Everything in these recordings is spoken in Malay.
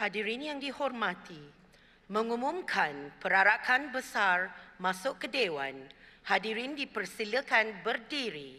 Hadirin yang dihormati, mengumumkan perarakan besar masuk ke Dewan. Hadirin dipersilakan berdiri.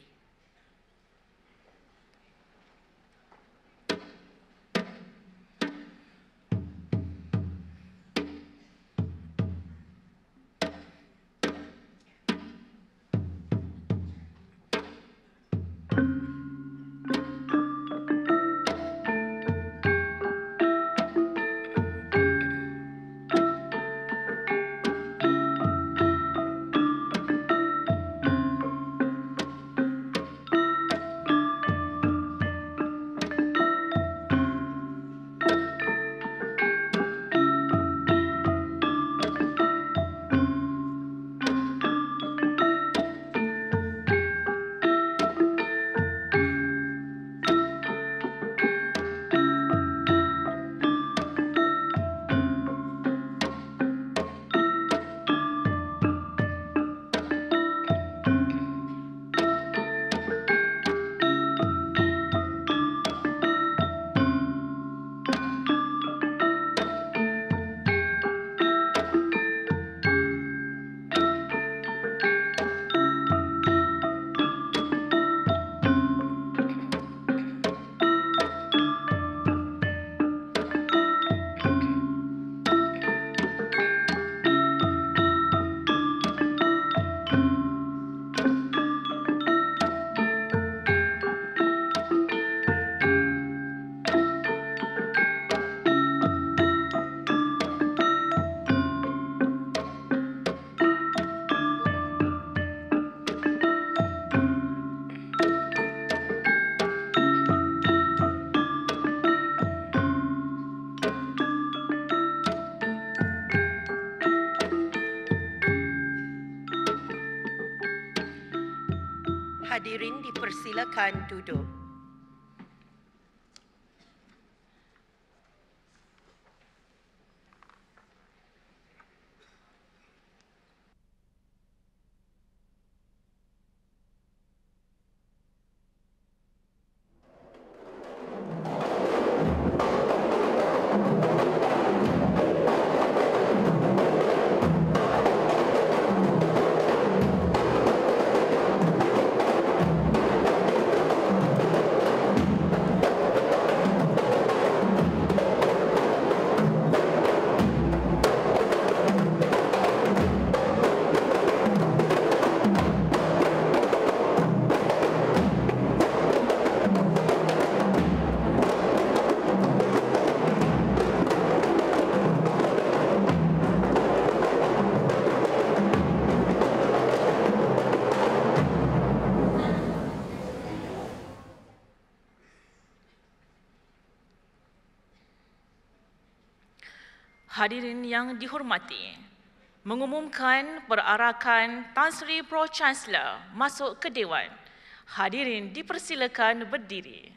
Hadirin dipersilakan duduk. Hadirin yang dihormati, mengumumkan perarakan Tan Sri Pro Chancellor masuk ke Dewan. Hadirin dipersilakan berdiri.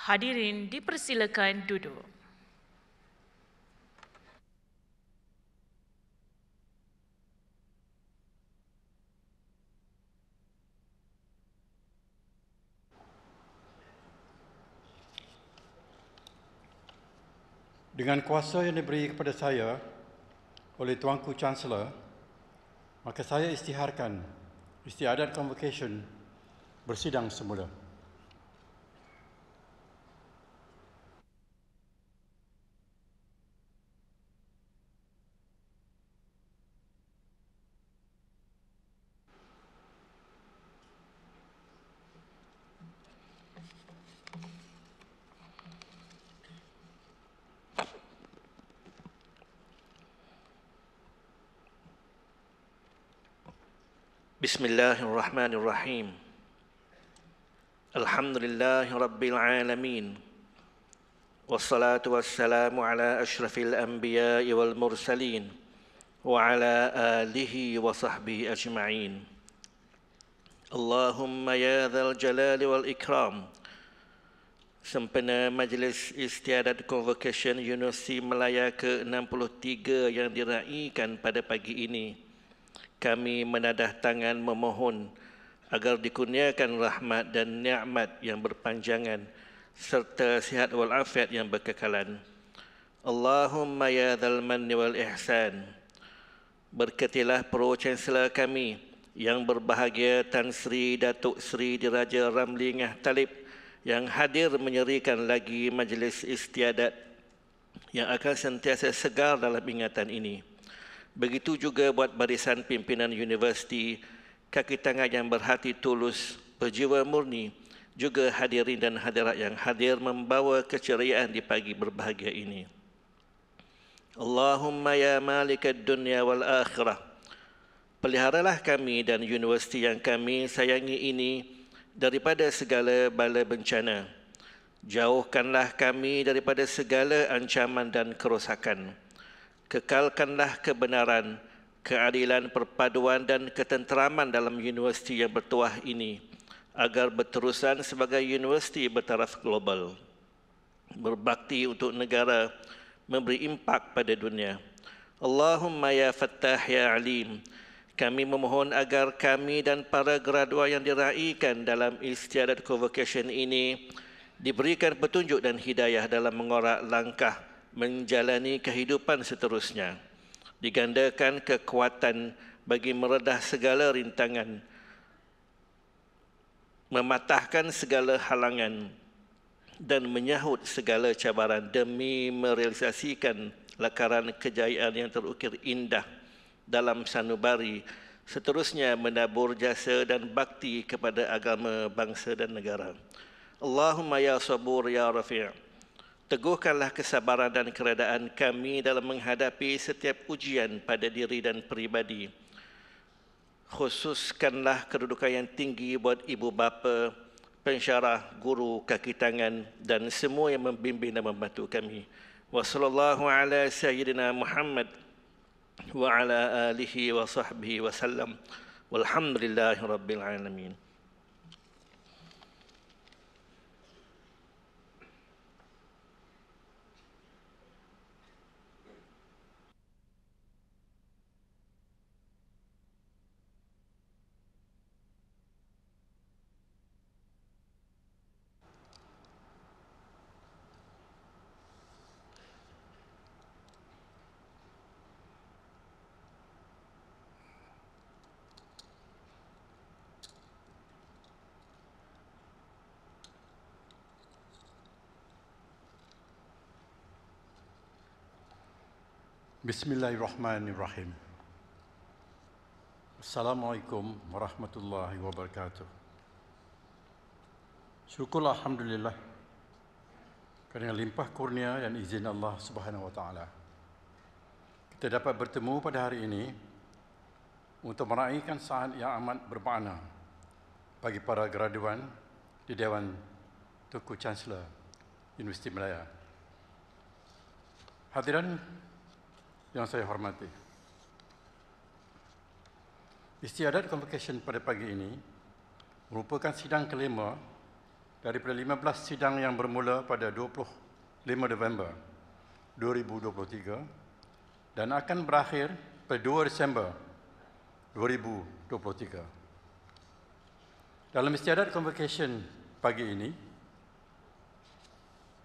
Hadirin dipersilakan duduk. Dengan kuasa yang diberi kepada saya oleh Tuanku Chancellor, maka saya istiharkan istiadat convocation bersidang semula. Bismillahirrahmanirrahim. Alhamdulillahi Rabbil Alamin. Wassalatu wassalamu ala ashrafil anbiya'i wal mursalin wa ala alihi wa sahbihi ajma'in. Allahumma ya dhal jalali wal ikram. Sempena Majlis Istiadat Convocation Universiti Melaya ke-63 yang diraikan pada pagi ini, kami menadah tangan memohon agar dikurniakan rahmat dan nikmat yang berpanjangan serta sihat walafiat yang berkekalan. Allahumma ya dzal manni wal ihsan. Berkatilah Pro Chancellor kami yang berbahagia Tan Sri Datuk Sri Diraja Ramli Ngah Talib yang hadir menyerikan lagi majlis istiadat yang akan sentiasa segar dalam ingatan ini. Begitu juga buat barisan pimpinan universiti, kaki tangan yang berhati tulus, berjiwa murni, juga hadirin dan hadirat yang hadir membawa keceriaan di pagi berbahagia ini. Allahumma ya malikad dunya wal akhirah. Peliharalah kami dan universiti yang kami sayangi ini daripada segala bala bencana. Jauhkanlah kami daripada segala ancaman dan kerosakan. Kekalkanlah kebenaran, keadilan, perpaduan dan ketenteraman dalam universiti yang bertuah ini agar berterusan sebagai universiti bertaraf global, berbakti untuk negara, memberi impak pada dunia. Allahumma ya Fattah ya Alim. Kami memohon agar kami dan para gradua yang diraikan dalam istiadat convocation ini diberikan petunjuk dan hidayah dalam mengorak langkah menjalani kehidupan seterusnya, digandakan kekuatan bagi meredah segala rintangan, mematahkan segala halangan dan menyahut segala cabaran demi merealisasikan lakaran kejayaan yang terukir indah dalam sanubari, seterusnya menabur jasa dan bakti kepada agama, bangsa dan negara. Allahumma ya sabur ya rafi'. Teguhkanlah kesabaran dan keredaan kami dalam menghadapi setiap ujian pada diri dan peribadi. Khususkanlah kedudukan yang tinggi buat ibu bapa, pensyarah, guru, kaki tangan dan semua yang membimbing dan membantu kami. Wa sallallahu ala sayyidina Muhammad wa ala alihi wa sahbihi wa sallam. Walhamdulillahi rabbil alamin. Bismillahirrahmanirrahim. Assalamualaikum warahmatullahi wabarakatuh. Syukurlah alhamdulillah kerana limpah kurnia dan izin Allah Subhanahu wa taala, kita dapat bertemu pada hari ini untuk meraihkan saat yang amat bermakna bagi para graduan di Dewan Tuanku Chancellor Universiti Melaya. Hadirin yang saya hormati, istiadat convocation pada pagi ini merupakan sidang kelima daripada 15 sidang yang bermula pada 25 November 2023 dan akan berakhir pada 2 Disember 2023. Dalam istiadat convocation pagi ini,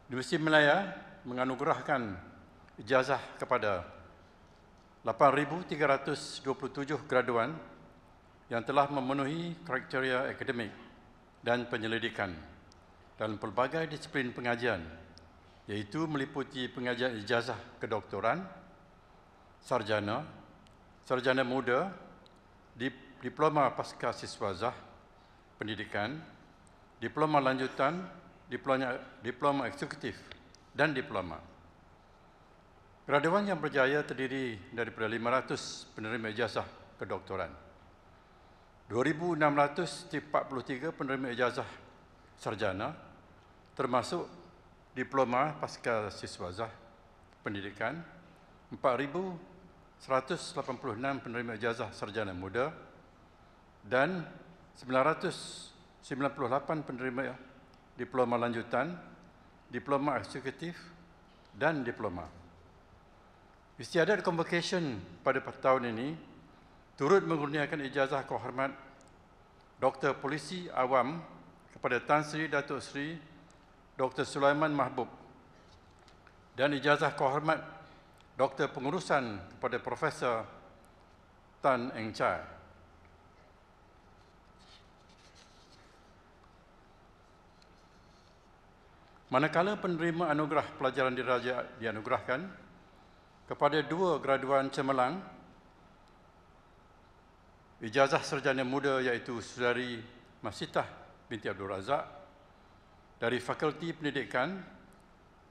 Universiti Malaya menganugerahkan ijazah kepada 8,327 graduan yang telah memenuhi kriteria akademik dan penyelidikan dalam pelbagai disiplin pengajian, iaitu meliputi pengajian ijazah kedoktoran, sarjana, sarjana muda, diploma pasca siswazah, pendidikan, diploma lanjutan, diploma eksekutif, dan diploma. Graduan yang berjaya terdiri daripada 500 penerima ijazah kedoktoran, 2,643 penerima ijazah sarjana, termasuk diploma pasca siswazah, pendidikan, 4,186 penerima ijazah sarjana muda, dan 998 penerima diploma lanjutan, diploma eksekutif, dan diploma. Istiadat convocation pada tahun ini turut mengurniakan ijazah kehormat Dr. Polisi Awam kepada Tan Sri Datuk Seri Dr. Sulaiman Mahbub dan ijazah kehormat Dr. Pengurusan kepada Profesor Tan Eng Chai. Manakala penerima anugerah pelajaran diraja dianugerahkan kepada 2 graduan cemerlang ijazah sarjana muda, iaitu Saudari Masitah binti Abdul Razak dari Fakulti Pendidikan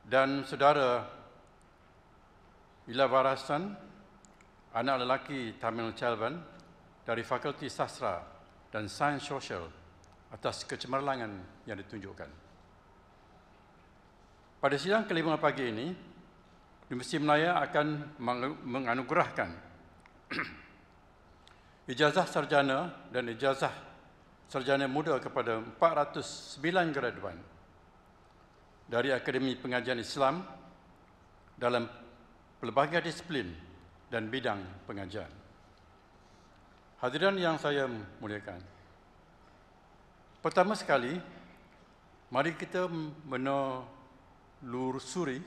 dan Saudara Ilavarasan, anak lelaki Tamil Chalvan dari Fakulti Sastra dan Sains Sosial atas kecemerlangan yang ditunjukkan. Pada sidang kelima pagi ini, Universiti Malaya akan menganugerahkan ijazah sarjana dan ijazah sarjana muda kepada 409 graduan dari Akademi Pengajian Islam dalam pelbagai disiplin dan bidang pengajian. Hadirin yang saya muliakan, pertama sekali, mari kita menelusuri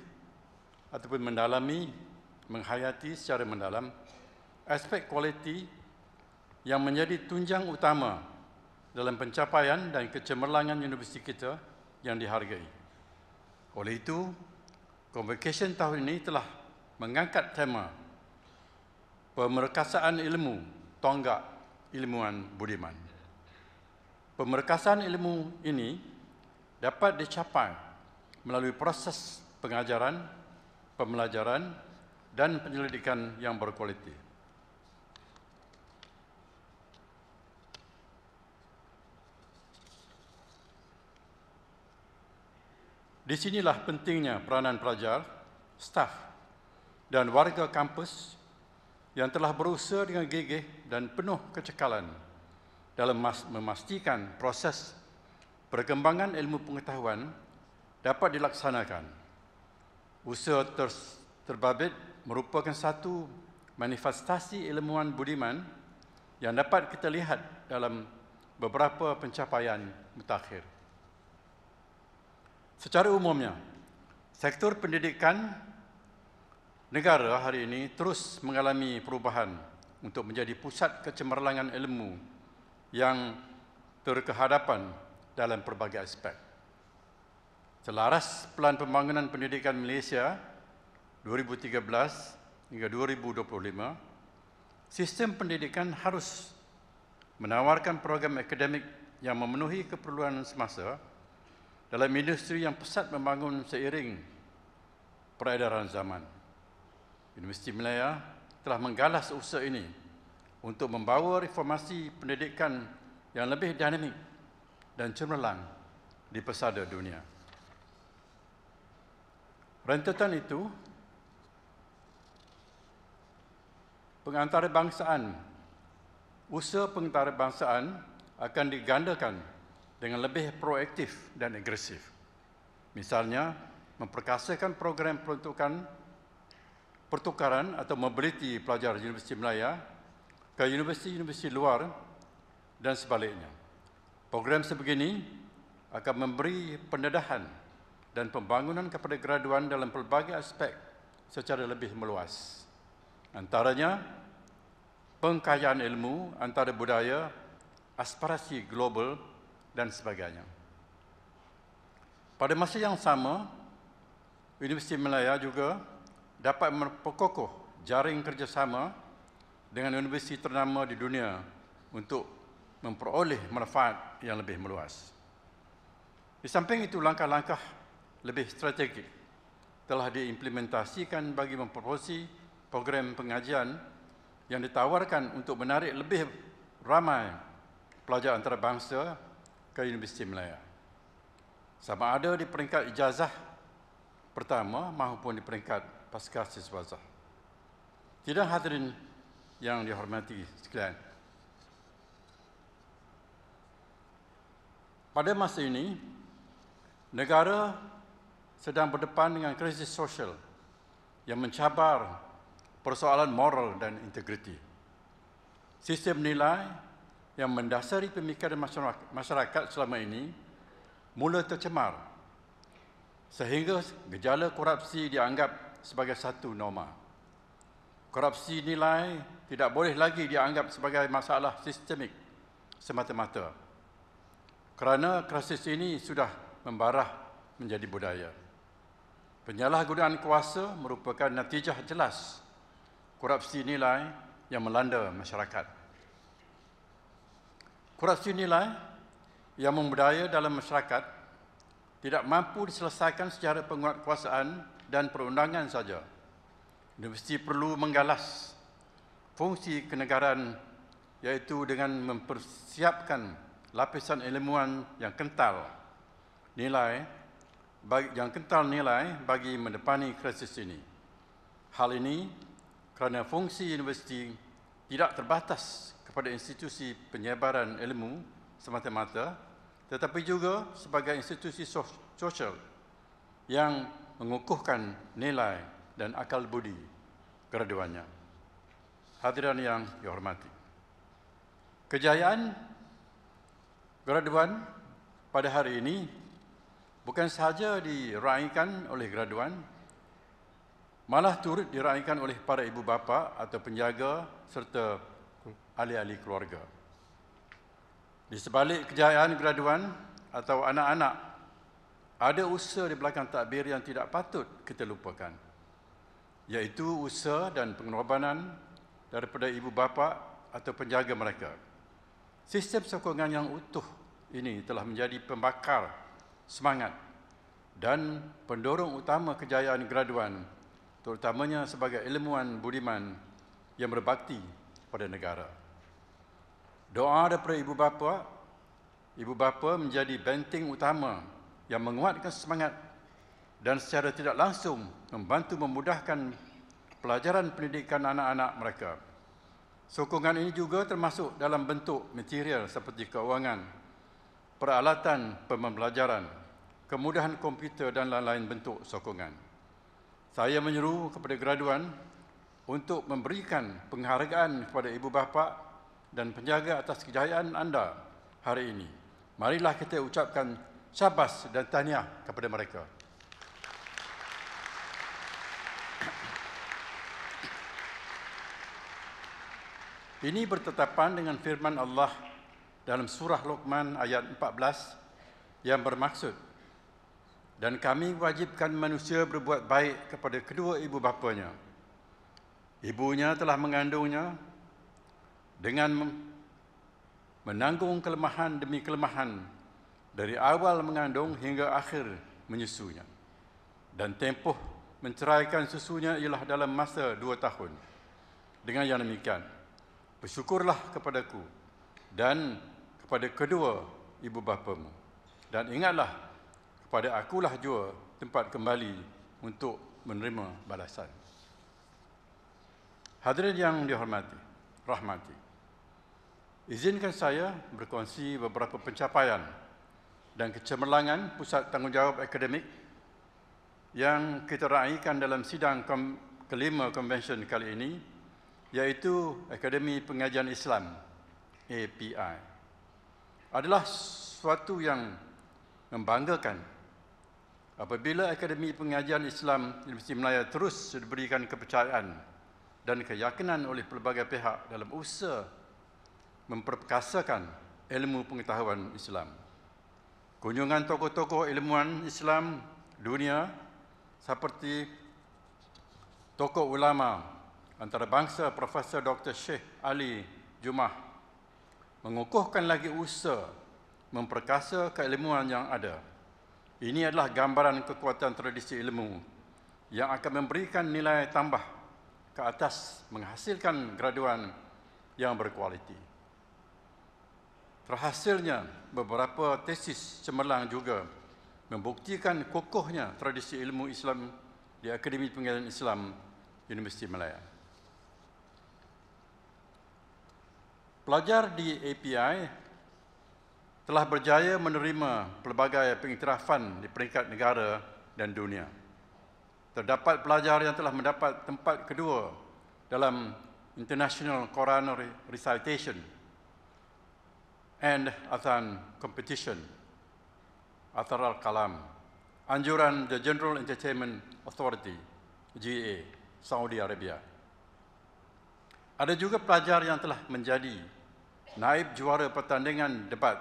ataupun mendalami, menghayati secara mendalam aspek kualiti yang menjadi tunjang utama dalam pencapaian dan kecemerlangan universiti kita yang dihargai. Oleh itu, convocation tahun ini telah mengangkat tema pemerkasaan ilmu tonggak ilmuwan budiman. Pemerkasaan ilmu ini dapat dicapai melalui proses pengajaran, pembelajaran, dan penyelidikan yang berkualiti. Di sinilah pentingnya peranan pelajar, staf, dan warga kampus yang telah berusaha dengan gigih dan penuh kecekalan dalam memastikan proses perkembangan ilmu pengetahuan dapat dilaksanakan. Usaha terbabit merupakan satu manifestasi ilmuwan budiman yang dapat kita lihat dalam beberapa pencapaian mutakhir. Secara umumnya, sektor pendidikan negara hari ini terus mengalami perubahan untuk menjadi pusat kecemerlangan ilmu yang terkehadapan dalam pelbagai aspek. Selaras Pelan Pembangunan Pendidikan Malaysia 2013 hingga 2025, sistem pendidikan harus menawarkan program akademik yang memenuhi keperluan semasa dalam industri yang pesat membangun seiring peredaran zaman. Universiti Malaya telah menggalas usaha ini untuk membawa reformasi pendidikan yang lebih dinamik dan cemerlang di pesada dunia. Rentetan itu, pengantarbangsaan, usaha pengantarbangsaan akan digandakan dengan lebih proaktif dan agresif. Misalnya, memperkasakan program pertukaran atau mobility pelajar Universiti Malaya ke universiti-universiti luar dan sebaliknya. Program sebegini akan memberi pendedahan dan pembangunan kepada graduan dalam pelbagai aspek secara lebih meluas. Antaranya, pengkayaan ilmu antara budaya, aspirasi global dan sebagainya. Pada masa yang sama, Universiti Malaya juga dapat memperkokoh jaring kerjasama dengan universiti ternama di dunia untuk memperoleh manfaat yang lebih meluas. Di samping itu, langkah-langkah lebih strategik telah diimplementasikan bagi mempromosi program pengajian yang ditawarkan untuk menarik lebih ramai pelajar antarabangsa ke Universiti Malaya, sama ada di peringkat ijazah pertama maupun di peringkat pasca siswazah. Tidak hadirin yang dihormati sekalian, pada masa ini, negara sedang berdepan dengan krisis sosial yang mencabar persoalan moral dan integriti. Sistem nilai yang mendasari pemikiran masyarakat selama ini mula tercemar, sehingga gejala korupsi dianggap sebagai satu norma. Korupsi nilai tidak boleh lagi dianggap sebagai masalah sistemik semata-mata, kerana krisis ini sudah membarah menjadi budaya. Penyalahgunaan kuasa merupakan natijah jelas korupsi nilai yang melanda masyarakat. Korupsi nilai yang membudaya dalam masyarakat tidak mampu diselesaikan secara penguatkuasaan dan perundangan saja. Universiti perlu menggalas fungsi kenegaraan, iaitu dengan mempersiapkan lapisan ilmuwan yang kental nilai bagi mendepani krisis ini. Hal ini kerana fungsi universiti tidak terbatas kepada institusi penyebaran ilmu semata-mata, tetapi juga sebagai institusi sosial yang mengukuhkan nilai dan akal budi graduannya. Hadirin yang dihormati, kejayaan graduan pada hari ini bukan sahaja diraikan oleh graduan, malah turut diraikan oleh para ibu bapa atau penjaga serta ahli-ahli keluarga. Di sebalik kejayaan graduan atau anak-anak, ada usaha di belakang takbir yang tidak patut kita lupakan, iaitu usaha dan pengorbanan daripada ibu bapa atau penjaga mereka. Sistem sokongan yang utuh ini telah menjadi pembakar semangat dan pendorong utama kejayaan graduan, terutamanya sebagai ilmuwan budiman yang berbakti pada negara. Doa daripada ibu bapa menjadi benteng utama yang menguatkan semangat dan secara tidak langsung membantu memudahkan pelajaran pendidikan anak-anak mereka. Sokongan ini juga termasuk dalam bentuk material seperti keuangan, peralatan pembelajaran, kemudahan komputer dan lain-lain bentuk sokongan. Saya menyeru kepada graduan untuk memberikan penghargaan kepada ibu bapa dan penjaga atas kejayaan anda hari ini. Marilah kita ucapkan syabas dan tahniah kepada mereka. Ini bertetapan dengan firman Allah dalam surah Luqman ayat 14 yang bermaksud, dan kami wajibkan manusia berbuat baik kepada kedua ibu bapanya. Ibunya telah mengandungnya dengan menanggung kelemahan demi kelemahan dari awal mengandung hingga akhir menyusunya. Dan tempoh menceraikan susunya ialah dalam masa 2 tahun. Dengan yang demikian, bersyukurlah kepadaku dan kepada kedua ibu bapamu. Dan ingatlah, kepada akulah jua tempat kembali untuk menerima balasan. Hadirin yang dihormati, rahmati, izinkan saya berkongsi beberapa pencapaian dan kecemerlangan pusat tanggungjawab akademik yang kita raikan dalam sidang kelima konvensyen kali ini, iaitu Akademi Pengajian Islam API, adalah suatu yang membanggakan apabila Akademi Pengajian Islam Universiti Malaya terus diberikan kepercayaan dan keyakinan oleh pelbagai pihak dalam usaha memperkasakan ilmu pengetahuan Islam. Kunjungan tokoh-tokoh ilmuwan Islam dunia seperti tokoh ulama antarabangsa Profesor Dr. Sheikh Ali Jumah mengukuhkan lagi usaha memperkasa keilmuan yang ada. Ini adalah gambaran kekuatan tradisi ilmu yang akan memberikan nilai tambah ke atas menghasilkan graduan yang berkualiti. Terhasilnya beberapa tesis cemerlang juga membuktikan kokohnya tradisi ilmu Islam di Akademi Pengajian Islam Universiti Malaya. Pelajar di API telah berjaya menerima pelbagai pengiktirafan di peringkat negara dan dunia. Terdapat pelajar yang telah mendapat tempat kedua dalam International Quran Recitation and Adhan Competition, Athar al-Kalam, anjuran The General Entertainment Authority, GA, Saudi Arabia. Ada juga pelajar yang telah menjadi naib juara pertandingan debat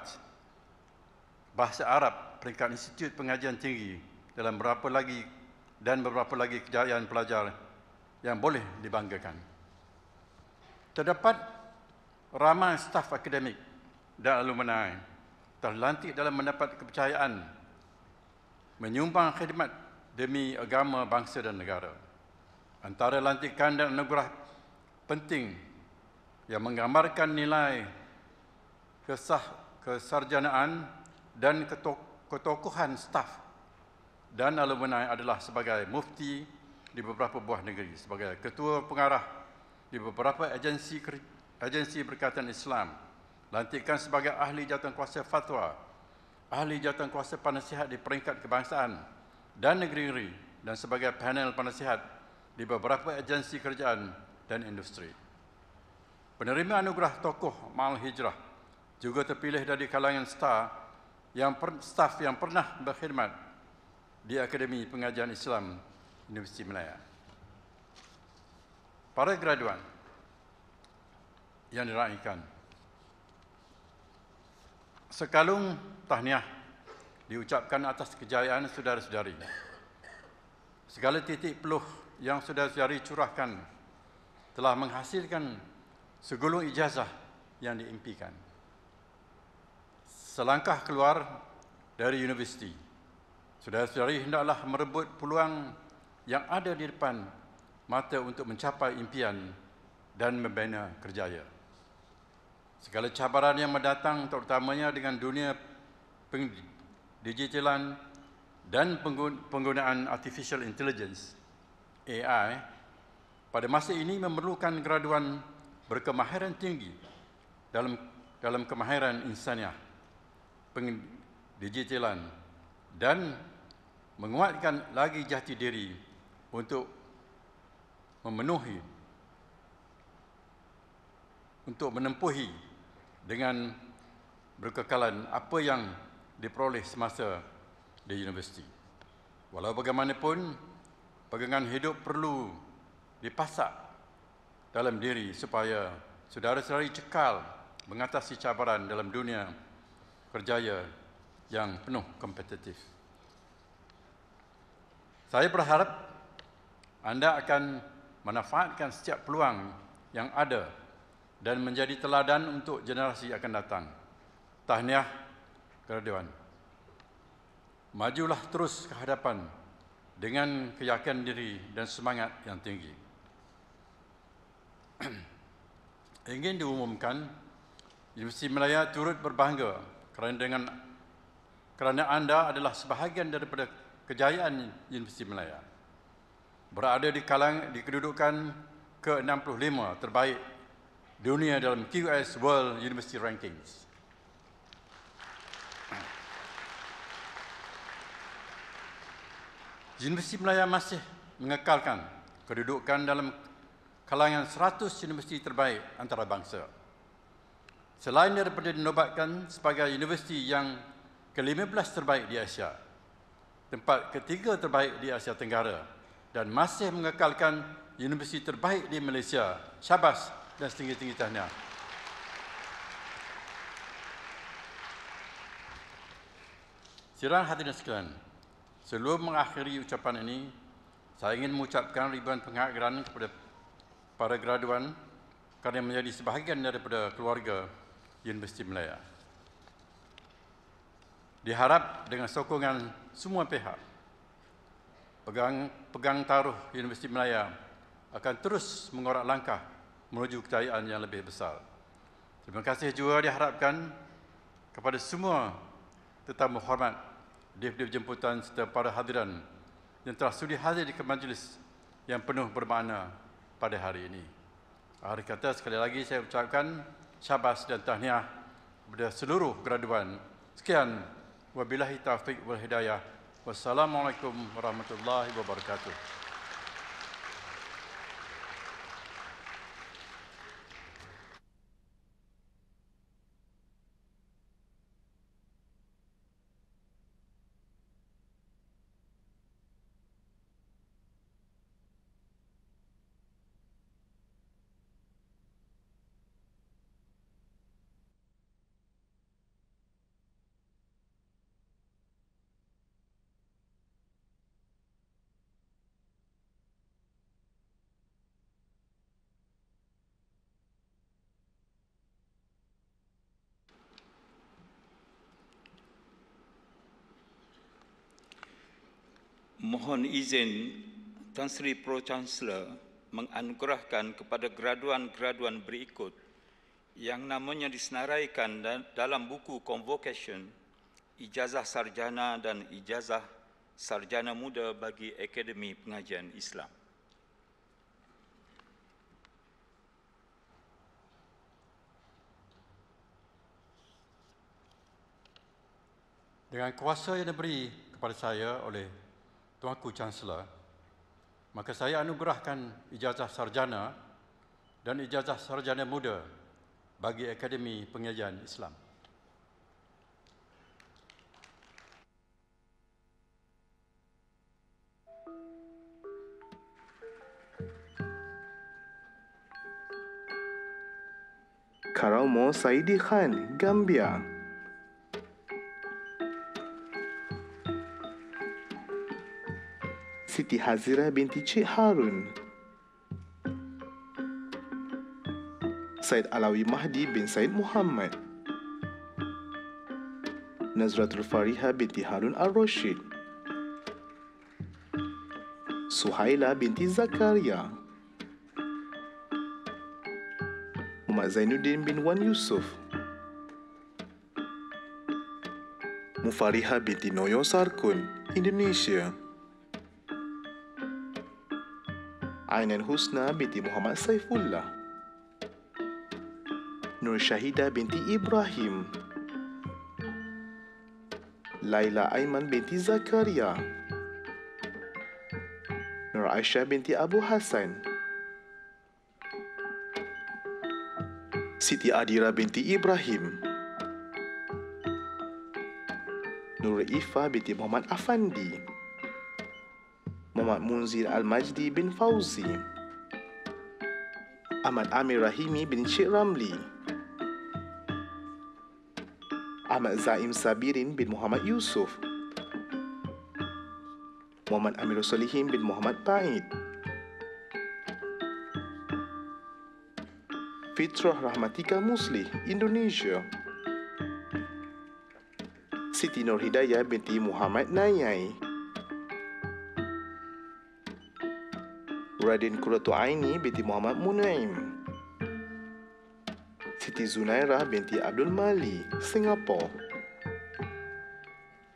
bahasa Arab peringkat Institut Pengajian Tinggi dalam beberapa lagi kejayaan pelajar yang boleh dibanggakan. Terdapat ramai staf akademik dan alumni terlantik dalam mendapat kepercayaan menyumbang khidmat demi agama, bangsa dan negara. Antara lantikan dan anugerah penting yang menggambarkan nilai kesarjanaan dan ketokohan staf dan alumni adalah sebagai mufti di beberapa buah negeri, sebagai ketua pengarah di beberapa agensi berkaitan Islam, lantikan sebagai ahli jawatankuasa fatwa, ahli jawatankuasa penasihat di peringkat kebangsaan dan negeri-negeri, dan sebagai panel penasihat di beberapa agensi kerajaan dan industri. Penerima anugerah tokoh Ma'al Hijrah juga terpilih dari kalangan staf yang pernah berkhidmat di Akademi Pengajian Islam Universiti Malaya. Para graduan yang diraikan, sekalung tahniah diucapkan atas kejayaan saudara-saudari. Segala titik peluh yang saudara-saudari curahkan telah menghasilkan segulung ijazah yang diimpikan. Selangkah keluar dari universiti, saudara-saudari hendaklah merebut peluang yang ada di depan mata untuk mencapai impian dan membina kerjaya. Segala cabaran yang mendatang, terutamanya dengan dunia digitalan dan penggunaan artificial intelligence (AI), pada masa ini memerlukan graduan berkemahiran tinggi dalam kemahiran insaniah, digitalan, dan menguatkan lagi jati diri untuk menempuhi dengan berkekalan apa yang diperoleh semasa di universiti. Walau bagaimanapun, pegangan hidup perlu dipasak dalam diri supaya saudara-saudari cekal mengatasi cabaran dalam dunia kerjaya yang penuh kompetitif. Saya berharap anda akan manfaatkan setiap peluang yang ada dan menjadi teladan untuk generasi akan datang. Tahniah graduan. Majulah terus ke hadapan dengan keyakinan diri dan semangat yang tinggi. Ingin diumumkan, Universiti Malaya turut berbangga kerana anda adalah sebahagian daripada kejayaan Universiti Malaya. Berada di kedudukan ke-65 terbaik dunia dalam QS World University Rankings. Universiti Malaya masih mengekalkan kedudukan dalam kalangan 100 universiti terbaik antarabangsa. Selain daripada dinobatkan sebagai universiti yang ke-15 terbaik di Asia, tempat ketiga terbaik di Asia Tenggara, dan masih mengekalkan universiti terbaik di Malaysia, syabas dan setinggi-tinggi tahniah. Sidang hadirin sekalian, sebelum mengakhiri ucapan ini, saya ingin mengucapkan ribuan penghargaan kepada para graduan kerana menjadi sebahagian daripada keluarga Universiti Malaya. Diharap dengan sokongan semua pihak, pegang taruh Universiti Malaya akan terus mengorak langkah menuju kejayaan yang lebih besar. Terima kasih juga diharapkan kepada semua tetamu hormat, div-div jemputan serta para hadiran yang telah sudi hadir di majlis yang penuh bermakna pada hari ini. Akhir kata, sekali lagi saya ucapkan syabas dan tahniah kepada seluruh graduan. Sekian, wabillahi taufiq wal hidayah. Wassalamualaikum warahmatullahi wabarakatuh. Mohon izin Tan Sri Pro-Chancellor menganugerahkan kepada graduan-graduan berikut yang namanya disenaraikan dalam buku Convocation, Ijazah Sarjana dan Ijazah Sarjana Muda bagi Akademi Pengajian Islam. Dengan kuasa yang diberi kepada saya oleh Tuanku Chancellor, maka saya anugerahkan ijazah sarjana dan ijazah sarjana muda bagi Akademi Pengajian Islam. Karaumo Saidi Khan, Gambia. Siti Hazira binti Cik Harun. Said Alawi Mahdi bin Said Muhammad. Nazratul Fariha binti Harun Al-Rashid. Suhaila binti Zakaria. Muhammad Zainuddin bin Wan Yusuf. Mufariha binti Noyo Sarkun, Indonesia. Ainan Husna binti Muhammad Saifullah. Nur Syahida binti Ibrahim. Laila Aiman binti Zakaria. Nur Aisyah binti Abu Hassan. Siti Adira binti Ibrahim. Nur Ifa binti Muhammad Afandi. Muhammad Munzir Al-Majdi bin Fauzi. Ahmad Amir Rahimi bin Syed Ramli. Ahmad Zaim Sabirin bin Muhammad Yusuf. Muhammad Amirul Solihin bin Muhammad Paid. Fitrah Rahmatika Muslih, Indonesia. Siti Nur Hidayah binti Muhammad Nayai. Raden Qurratu Aini binti Muhammad Munaim. Siti Zunairah binti Abdul Mali, Singapura.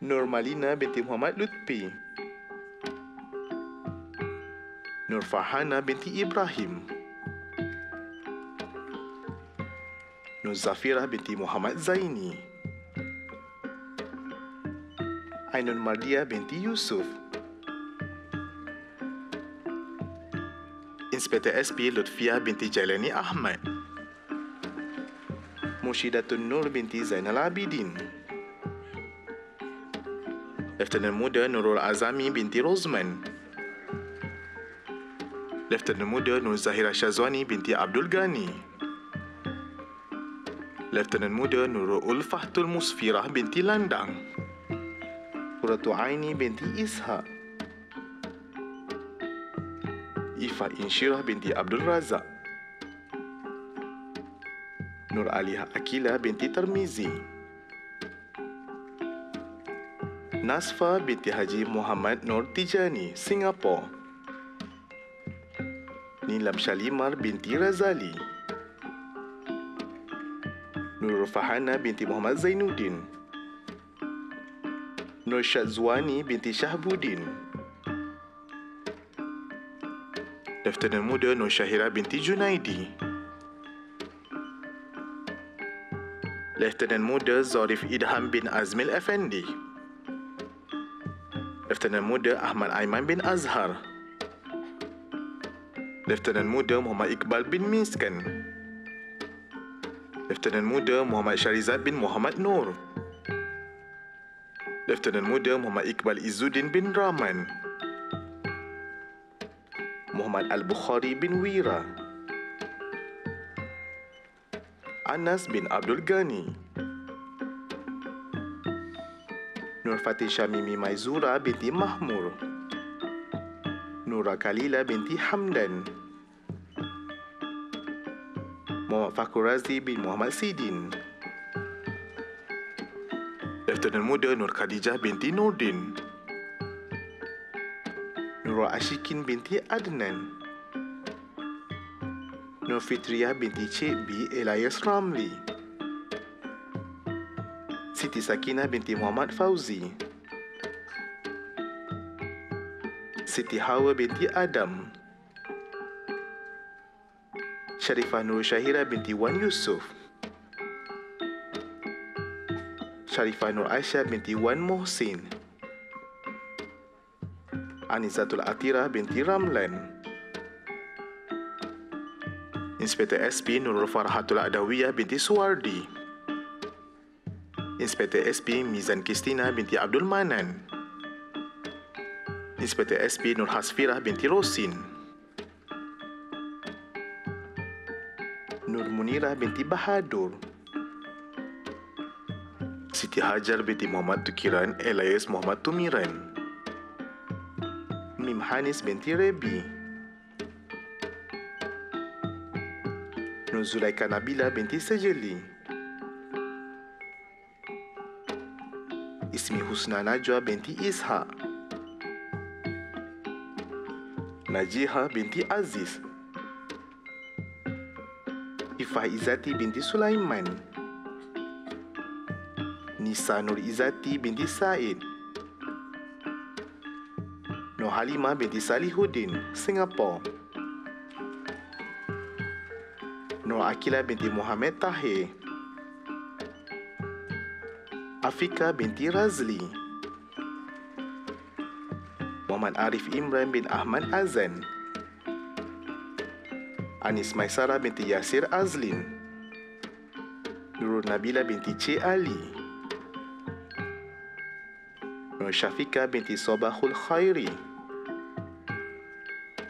Nur Malina binti Muhammad Lutfi. Nur Farhana binti Ibrahim. Nur Zafirah binti Muhammad Zaini. Ainun Mardia binti Yusuf. Inspektor SP Lutfiah binti Jailani Ahmad, Mursyidatun Nur binti Zainal Abidin, Lieutenant Muda Nurul Azami binti Rozman, Lieutenant Muda Nur Zahira Syazwani binti Abdul Ghani, Lieutenant Muda Nurul Ulfahtul Musfirah binti Landang, Qurratu Aini binti Ishaq, Ifa Insyirah binti Abdul Razak, Nur Aliyah Akila binti Termizi, Nasfa binti Haji Muhammad Nur Tijani, Singapura, Nilam Shalimar binti Razali, Nur Fahana binti Muhammad Zainuddin, Nur Syadzwani binti Syahbudin, Lieutenant Muda Nur Syahira binti Junaidi, Lieutenant Muda Zarif Idham bin Azmil Effendi, Lieutenant Muda Ahmad Aiman bin Azhar, Lieutenant Muda Muhammad Iqbal bin Miskan, Lieutenant Muda Muhammad Syarizad bin Muhammad Nur, Lieutenant Muda Muhammad Iqbal Izzuddin bin Rahman, Muhammad Al-Bukhari bin Wira, Anas bin Abdul Ghani, Nur Fatih Syamimi Maizura binti Mahmur, Nura Khalila binti Hamdan, Muhammad Fakhur Razi bin Muhammad Sidin, Lieutenant Muda Nur Khadijah binti Nordin, Nurul Ashikin binti Adnan, Nur Fitriah binti Cik B. Elias Ramli, Siti Sakinah binti Muhammad Fauzi, Siti Hawa binti Adam, Sharifah Nur Syahira binti Wan Yusof, Sharifah Nur Aisyah binti Wan Mohsin, Anisatul Atira binti Ramlan, Inspektor SP Nurul Farhatul Adawiyah binti Suwardi, Inspektor SP Mizan Kristina binti Abdul Manan, Inspektor SP Nur Hasfirah binti Rosin, Nur Munirah binti Bahadur, Siti Hajar binti Muhammad Tukiran alias Muhammad Tumiran, Mim Hanis binti Rebi, Nur Zulaika Nabila binti Sajeli, Ismi Husna Najwa binti Ishaq, Najiha binti Aziz, Ifah Izzati binti Sulaiman, Nisa Nur Izzati binti Said, Nur Halimah binti Salihuddin, Singapura, Nur Akila binti Muhammad Tahir, Afika binti Razli, Muhammad Arif Imran bin Ahmad Azan, Anis Maisara binti Yasir Azlin, Nurul Nabila binti Cik Ali, Nur Syafika binti Sobahul Khairi,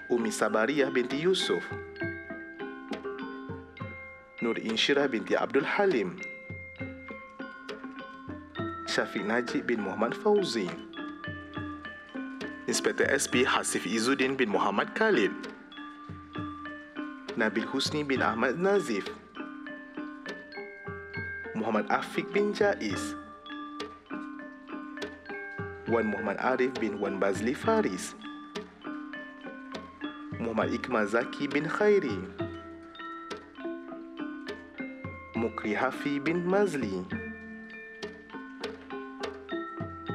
Umi Sabariyah binti Yusuf, Nur Insyirah binti Abdul Halim, Syafiq Najib bin Muhammad Fauzi, Inspektor SP Hasif Izzuddin bin Muhammad Khalid, Nabil Husni bin Ahmad Nazif, Muhammad Afiq bin Jaiz, Wan Muhammad Arif bin Wan Bazli Faris, Muhammad Ikmal Zaki bin Khairi, Mukri Hafi bin Mazli,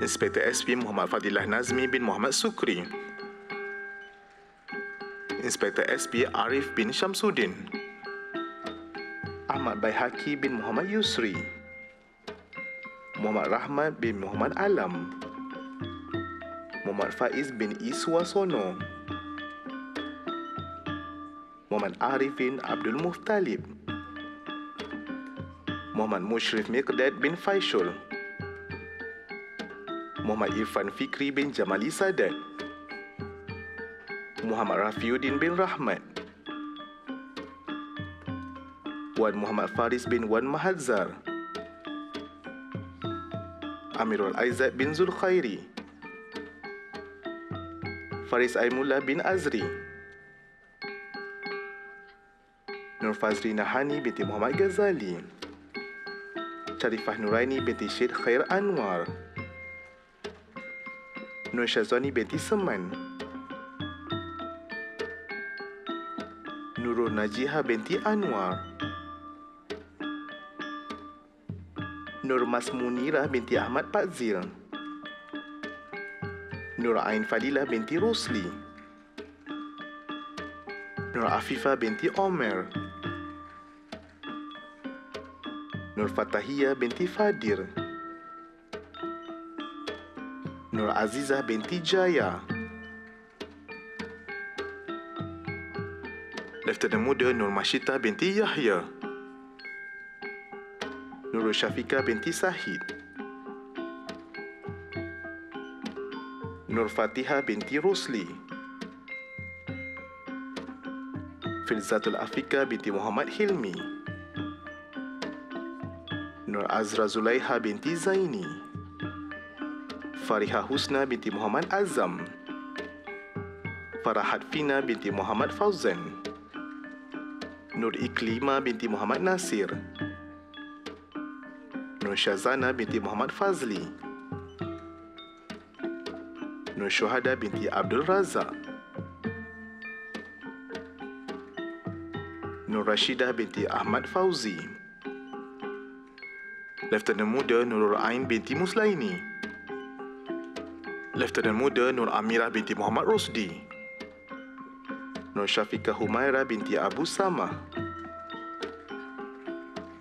Inspektor SP Muhammad Fadilah Nazmi bin Muhammad Sukri, Inspektor SP Arif bin Syamsuddin, Ahmad Baihaqi bin Muhammad Yusri, Muhammad Rahmat bin Muhammad Alam, Muhammad Faiz bin Iswasono, Muhammad Arif bin Abdul Muftalib, Muhammad Mushrif Miqdad bin Faishul, Muhammad Irfan Fikri bin Jamali Sadat, Muhammad Rafiuddin bin Rahmat, Wan Muhammad Faris bin Wan Mahadzar, Amirul Aizat bin Zulkhairi, Faris Aimullah bin Azri, Nur Fazri Nahani binti Muhammad Ghazali, Sharifah Nuraini binti Syed Khair Anwar, Nur Syazwani binti Seman, Nurul Najiha binti Anwar, Nur Mas Munirah binti Ahmad Pakzil, Nur Ain Fadilah binti Rosli, Nur Afifah binti Omer, Nur Fatahiyah binti Fadir, Nur Azizah binti Jaya, Lieutenant Muda Nur Mashita binti Yahya, Nurul Syafika binti Sahid, Nur Fatihah binti Rosli, Filzatul Afika binti Muhammad Hilmi, Nur Azra Zulaiha binti Zaini, Fariha Husna binti Muhammad Azam, Farahat Fina binti Muhammad Fauzan, Nur Iklima binti Muhammad Nasir, Nur Syazana binti Muhammad Fazli, Nur Syuhada binti Abdul Razak, Nur Rashidah binti Ahmad Fauzi, Lieutenant Muda Nurul Ain binti Muslaini, Lieutenant Muda Nur Amirah binti Muhammad Rosdi, Nur Syafiqah Humaira binti Abu Samah,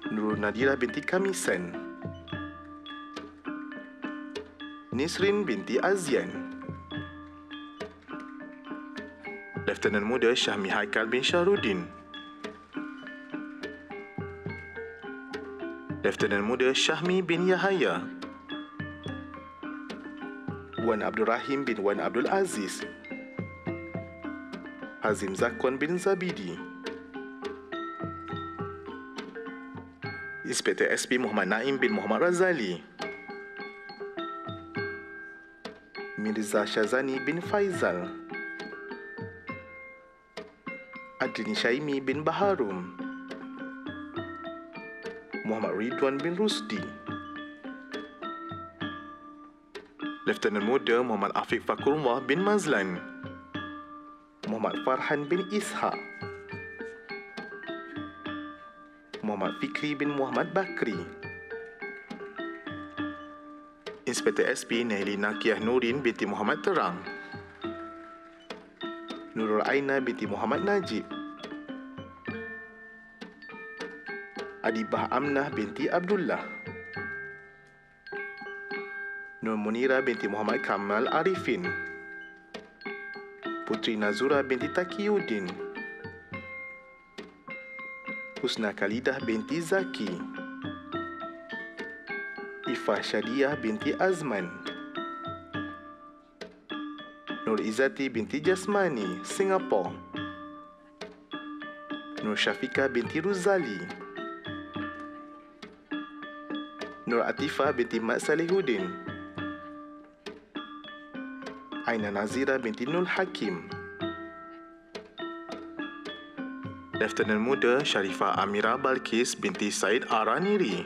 Nurul Nadira binti Kamisan, Nisrin binti Azian, Lieutenant Muda Syahmi Haikal bin Syahrudin, Lieutenant Muda Syahmi bin Yahaya, Wan Abdul Rahim bin Wan Abdul Aziz, Hazim Zakwan bin Zabidi, Inspektor SP Muhammad Naim bin Muhammad Razali, Mirza Syazani bin Faizal, Adlin Syaimi bin Baharum, Muhammad Ridwan bin Rusdi, Lieutenant Muda Muhammad Afiq Fakrullah bin Mazlan, Muhammad Farhan bin Ishaq, Muhammad Fikri bin Muhammad Bakri, Inspektor SP Naili Nakiah Nurin binti Muhammad Terang, Nurul Aina binti Muhammad Najib, Adibah Amnah binti Abdullah, Nur Munira binti Muhammad Kamal Arifin, Putri Nazura binti Taqiyuddin, Husna Khalidah binti Zaki, Ifah Syadiah binti Azman, Nur Izzati binti Jasmani, Singapura, Nur Syafika binti Ruzali, Nur Atifah binti Mat Salihuddin, Aina Nazira binti Nul Hakim, Lieutenant Muda Sharifah Amira Balkis binti Said Araniri,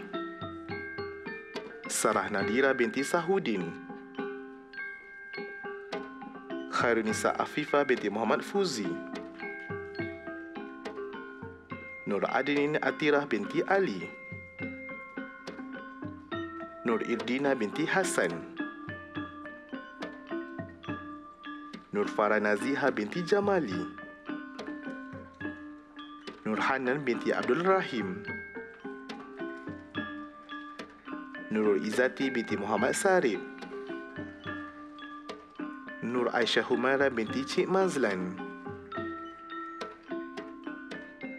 Sarah Nadira binti Sahudin, Khairunisa Afifah binti Muhammad Fuzi, Nur Adinin Atirah binti Ali, Nur Irdina binti Hasan, Nur Farah Naziha binti Jamali, Nur Hanan binti Abdul Rahim, Nurul Izzati binti Muhammad Sarib, Nur Aisyah Humaira binti Cik Mazlan,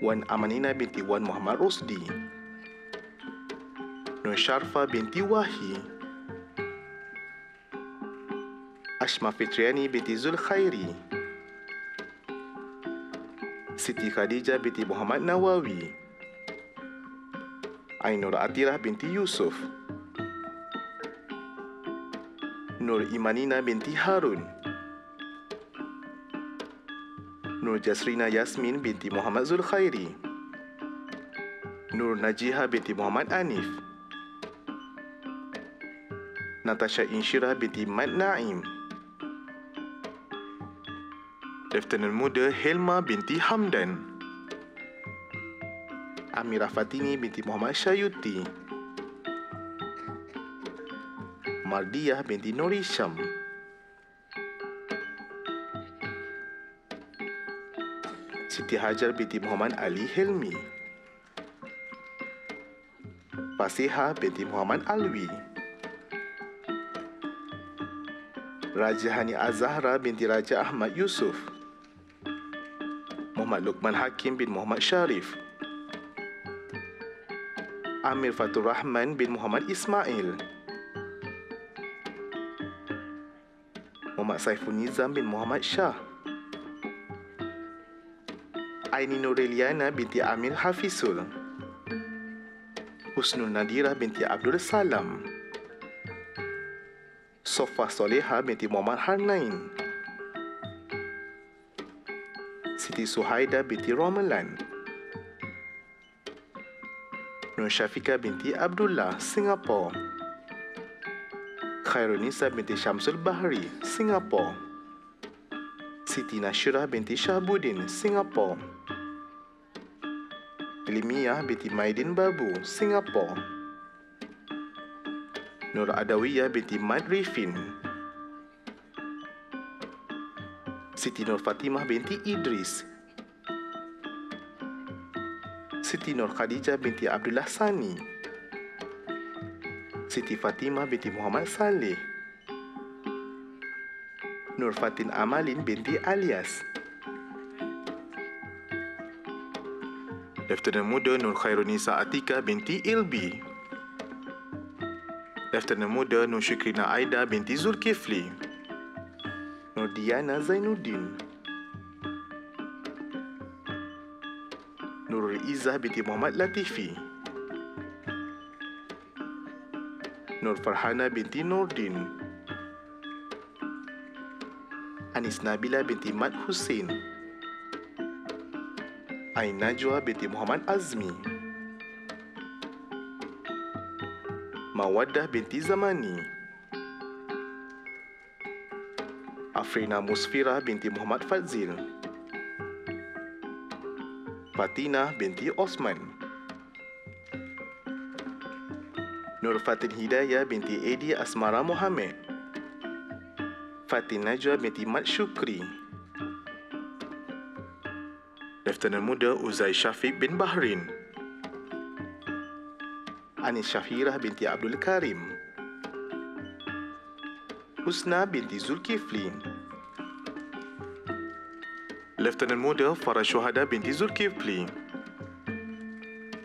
Wan Amanina binti Wan Muhammad Rosdi, Nur Sharfa binti Wahi, Ashma Fitriani binti Zulkhairi, Siti Khadijah binti Muhammad Nawawi, Ainur Atirah binti Yusuf, Nur Imanina binti Harun, Nur Jasrina Yasmin binti Muhammad Zulkhairi, Nur Najiha binti Muhammad Anif, Natasha Insyirah binti Mat Naim, Lieutenant Muda Helma binti Hamdan, Amirah Fatini binti Muhammad Syayuti, Mardiyah binti Norisham, Siti Hajar binti Muhammad Ali Helmi, Fasiha binti Muhammad Alwi, Raja Hani Azahra binti Raja Ahmad Yusuf, Muhammad Luqman Hakim bin Muhammad Sharif, Amir Fatur Rahman bin Muhammad Ismail, Muhammad Saiful Nizam bin Muhammad Shah, Aini Nureliana binti Amir Hafizul, Husnul Nadira binti Abdul Salam, Sofa Soleha binti Muhammad Harnain, Siti Suhaida binti Romelan, Nur Syafika binti Abdullah, Singapura, Khairunisa binti Syamsul Bahri, Singapura, Siti Nashirah binti Syahbudin, Singapura, Limiyah binti Maidin Babu, Singapura, Nur Adawiyah binti Mad Rifin, Siti Nur Fatimah binti Idris, Siti Nur Khadijah binti Abdullah Sani, Siti Fatimah binti Muhammad Saleh, Nur Fatin Amalin binti Alias, Lieutenant Muda Nur Khairunisa Atika binti Ilbi, Lieutenant Muda Nur Syukrina Aida binti Zulkifli, Nur Diana Zainuddin, Nurul Izzah binti Muhammad Latifi, Nur Farhana binti Nordin, Anis Nabila binti Mat Hussein, Ain Najwa binti Muhammad Azmi, Mawaddah binti Zamani, Afrina Musfirah binti Muhammad Fadzil, Fatinah binti Osman, Nur Fatin Hidayah binti Edi Asmara Muhammad, Fatin Najwa binti Mat Syukri, Lieutenant Muda Uzai Syafiq bin Bahrin, Anis Syafirah binti Abdul Karim, Husna binti Zulkifli, Lieutenant Muda Farah Syuhada binti Zulkifli,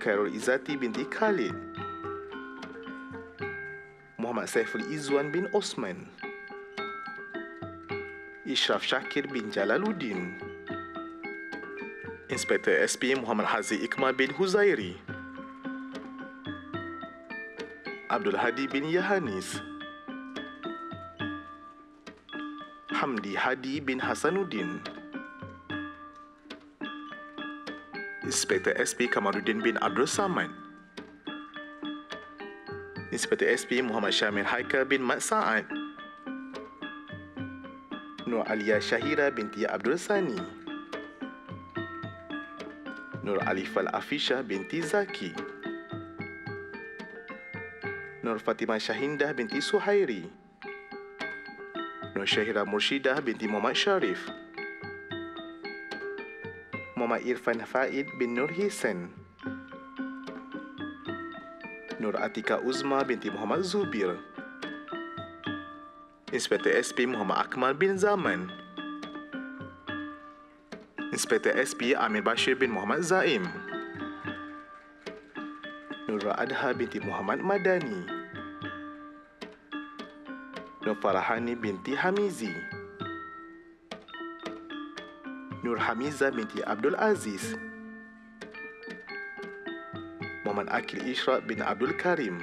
Khairul Izzati binti Khalid, Muhammad Saiful Izwan bin Osman, Ishraf Syakir bin Jalaluddin, Inspektor SP Muhammad Hazi Ikmal bin Huzairi, Abdul Hadi bin Yahanis, Hamdi Hadi bin Hasanuddin, Inspektor SP Kamaruddin bin Abdul Samad, Inspektor SP Muhammad Syamil Haikal bin Mat Saad, Nur Alia Syahira binti Abdul Sani, Nur Alifal Afisha binti Zaki, Nur Fatimah Syahindah binti Suhairi, Nur Syahira Murshidah binti Muhammad Syarif, Muhammad Irfan Faid bin Nur Hisan, Nur Atika Uzma binti Muhammad Zubir, Inspektor SP Muhammad Akmal bin Zaman, Inspektor SP Amir Bashir bin Muhammad Zaim, Nurul Adha binti Muhammad Madani, Nur Farahani binti Hamizi, Nur Hamiza binti Abdul Aziz, Muhammad Akil Ishraq bin Abdul Karim,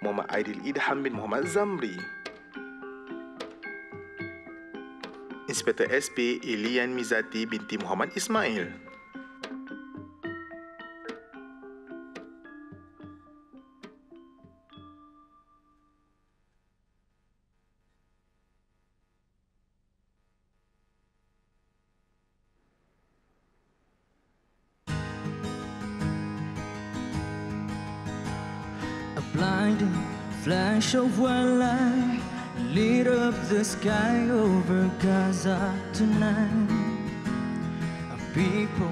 Muhammad Aidil Idham bin Muhammad Zamri, Inspektor SP Ilian Mizati binti Muhammad Ismail, A blinding flash of white light lit up the sky over Gaza tonight. People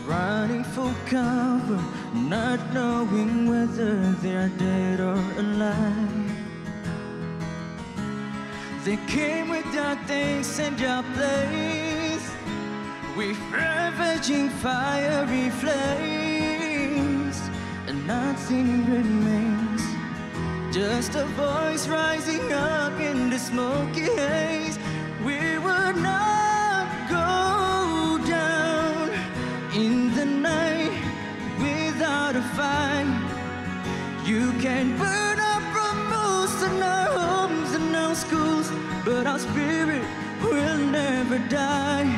running for cover, not knowing whether they're dead or alive. They came with their things and their place, with ravaging fiery flames, and nothing remains, just a voice rising up in the smoky haze. We will not go down in the night without a fight. You can burn up from most in our homes and our schools, but our spirit will never die.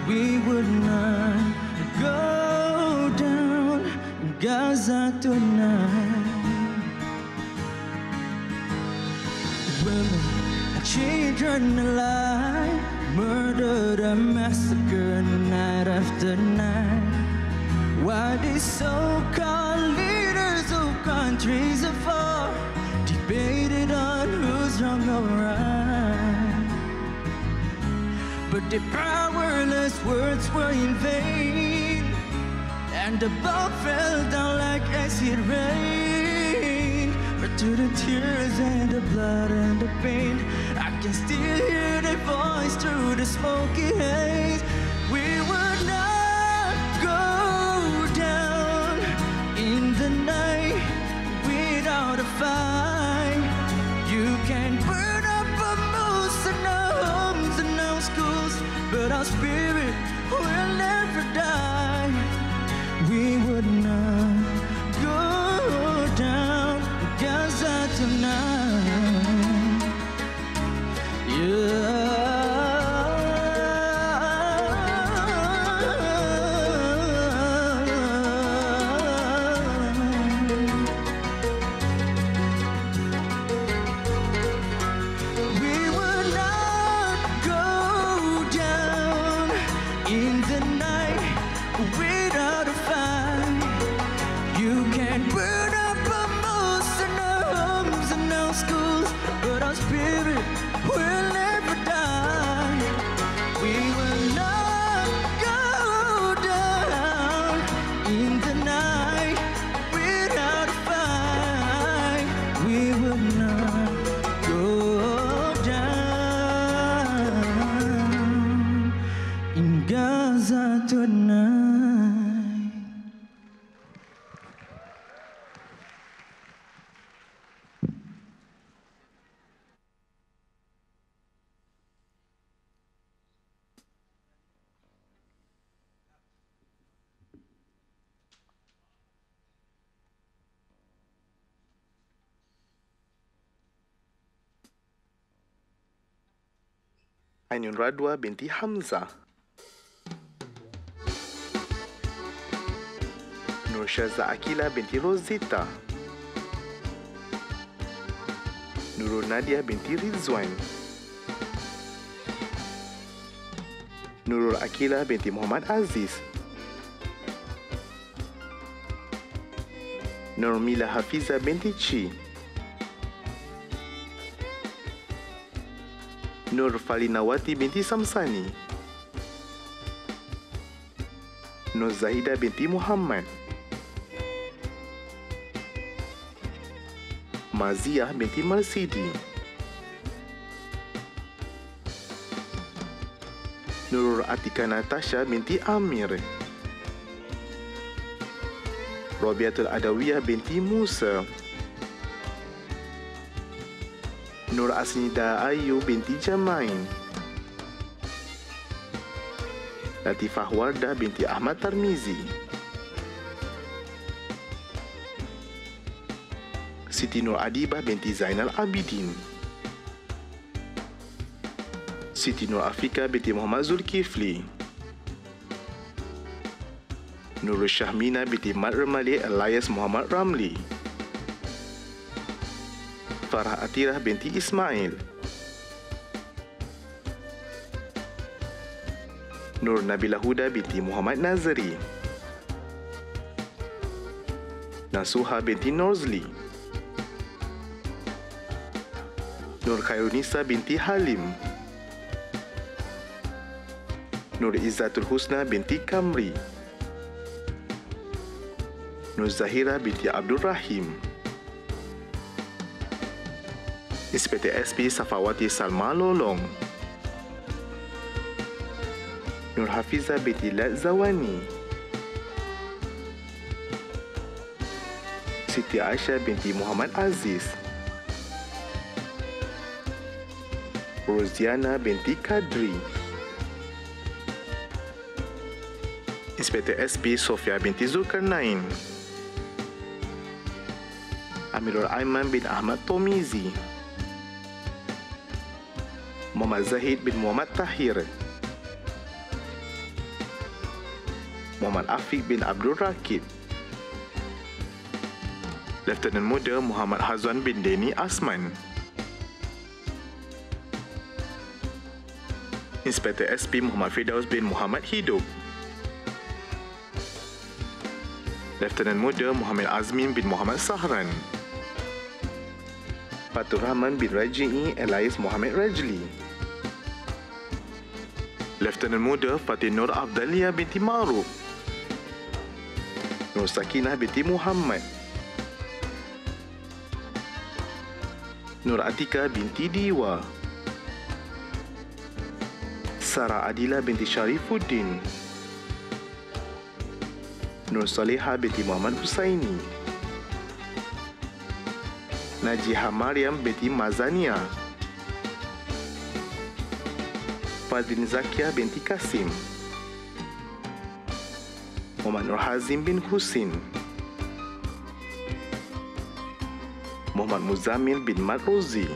We will not go down in Gaza tonight. Women and children alive, murdered and massacred night after night. Why these so-called leaders of countries afar debated on who's wrong or right? But the powerless words were in vain, and the bomb fell down like acid rain. But to the tears and the blood and the pain, I can still hear their voice through the smoky haze. We will not go down in the night without a fight. You can burn up a most in our homes and our schools, but our spirit will never die. We would not go down Gaza tonight. Yeah. We will not go down in the night without a fight. You can burn up a most in our homes and our schools, but our spirit will never die. We will not go down in the night without a fight. We will not go down in Gaza tonight. Ainun Radwa binti Hamzah, Nur Syaza Akila binti Rosita, Nurul Nadia binti Rizwan, Nurul Akila binti Muhammad Aziz, Nurmila Hafiza binti Chi, Nur Falinawati binti Samsani, Nur Zahida binti Muhammad, Maziah binti Marsidi, Nurul Atika Natasha binti Amir. Robiatul Adawiyah binti Musa. Nur Asnida Ayu binti Jamain. Latifah Wardah binti Ahmad Tarmizi. Siti Nur Adibah binti Zainal Abidin. Siti Nur Afrika binti Muhammad Zulkifli. Nurul Syahmina binti Mat Remali alias Muhammad Ramli. Farah Atirah binti Ismail. Nur Nabila Huda binti Muhammad Nazari. Nasuha binti Norzli. Nur Khairunisa binti Halim. Nur Izzatul Husna binti Kamri. Nur Zahira binti Abdul Rahim. Inspektur SP Safawati Salma Lolong. Nur Hafiza binti Lat Zawani. Siti Aisyah binti Muhammad Aziz. Roziana binti Kadri. Inspektur SP Sofia binti Zulkarnain. Amirul Aiman bin Ahmad Tomizi. Muhammad Zahid bin Muhammad Tahir. Muhammad Afiq bin Abdul Rakib. Lieutenant Muda Muhammad Hazwan bin Deni Asman. Inspektur SP Muhammad Firdaus bin Muhammad Hidup. Lieutenant Muda Muhammad Azmin bin Muhammad Sahran. Fatur Rahman bin Raji'i alias Muhammad Rajli. Lieutenant Muda Fatih Nur Afdalia binti Ma'ruf. Nur Sakinah binti Muhammad. Nur Atika binti Diwa. Sarah Adila binti Syarifuddin. Nur Salihah binti Muhammad Husaini. Najiha Maryam binti Mazania. Fadlin Zakia binti Kasim. Muhammad Nur Hazim bin Husin. Muhammad Muzamil bin Mat Rozi.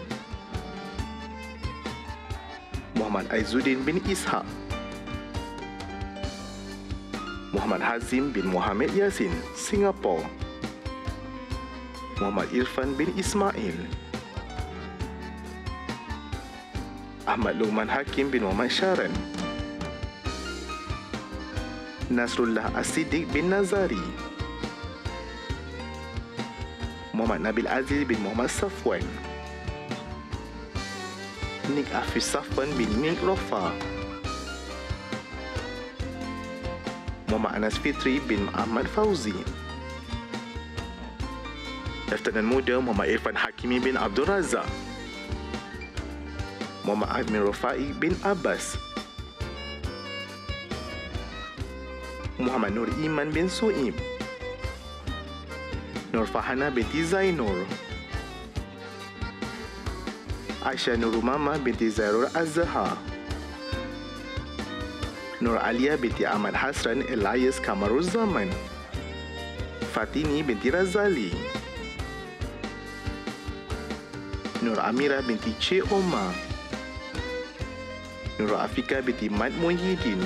Muhammad Aizuddin bin Ishaq. Muhammad Hazim bin Muhammad Yasin, Singapura. Muhammad Irfan bin Ismail. Ahmad Luqman Hakim bin Muhammad Syaran. Nasrullah As-Siddiq bin Nazari. Muhammad Nabil Aziz bin Muhammad Safwan. Nik Hafiz Safwan bin Nik Rofa. Muhammad Anas Fitri bin Ahmad Fauzi. Lieutenant Muda Muhammad Irfan Hakimi bin Abdul Razak. Muhammad Amir Rafai bin Abbas. Muhammad Nur Iman bin Suib. Nur Fahana binti Zainur. Aisyah Nur Umamah binti Zairul Azhar. Nur Alia binti Ahmad Hasran alias Kamaruz Zaman. Fatini binti Razali. Nur Amira binti Cik Omar. Nur Afika binti Mat Muhyiddin.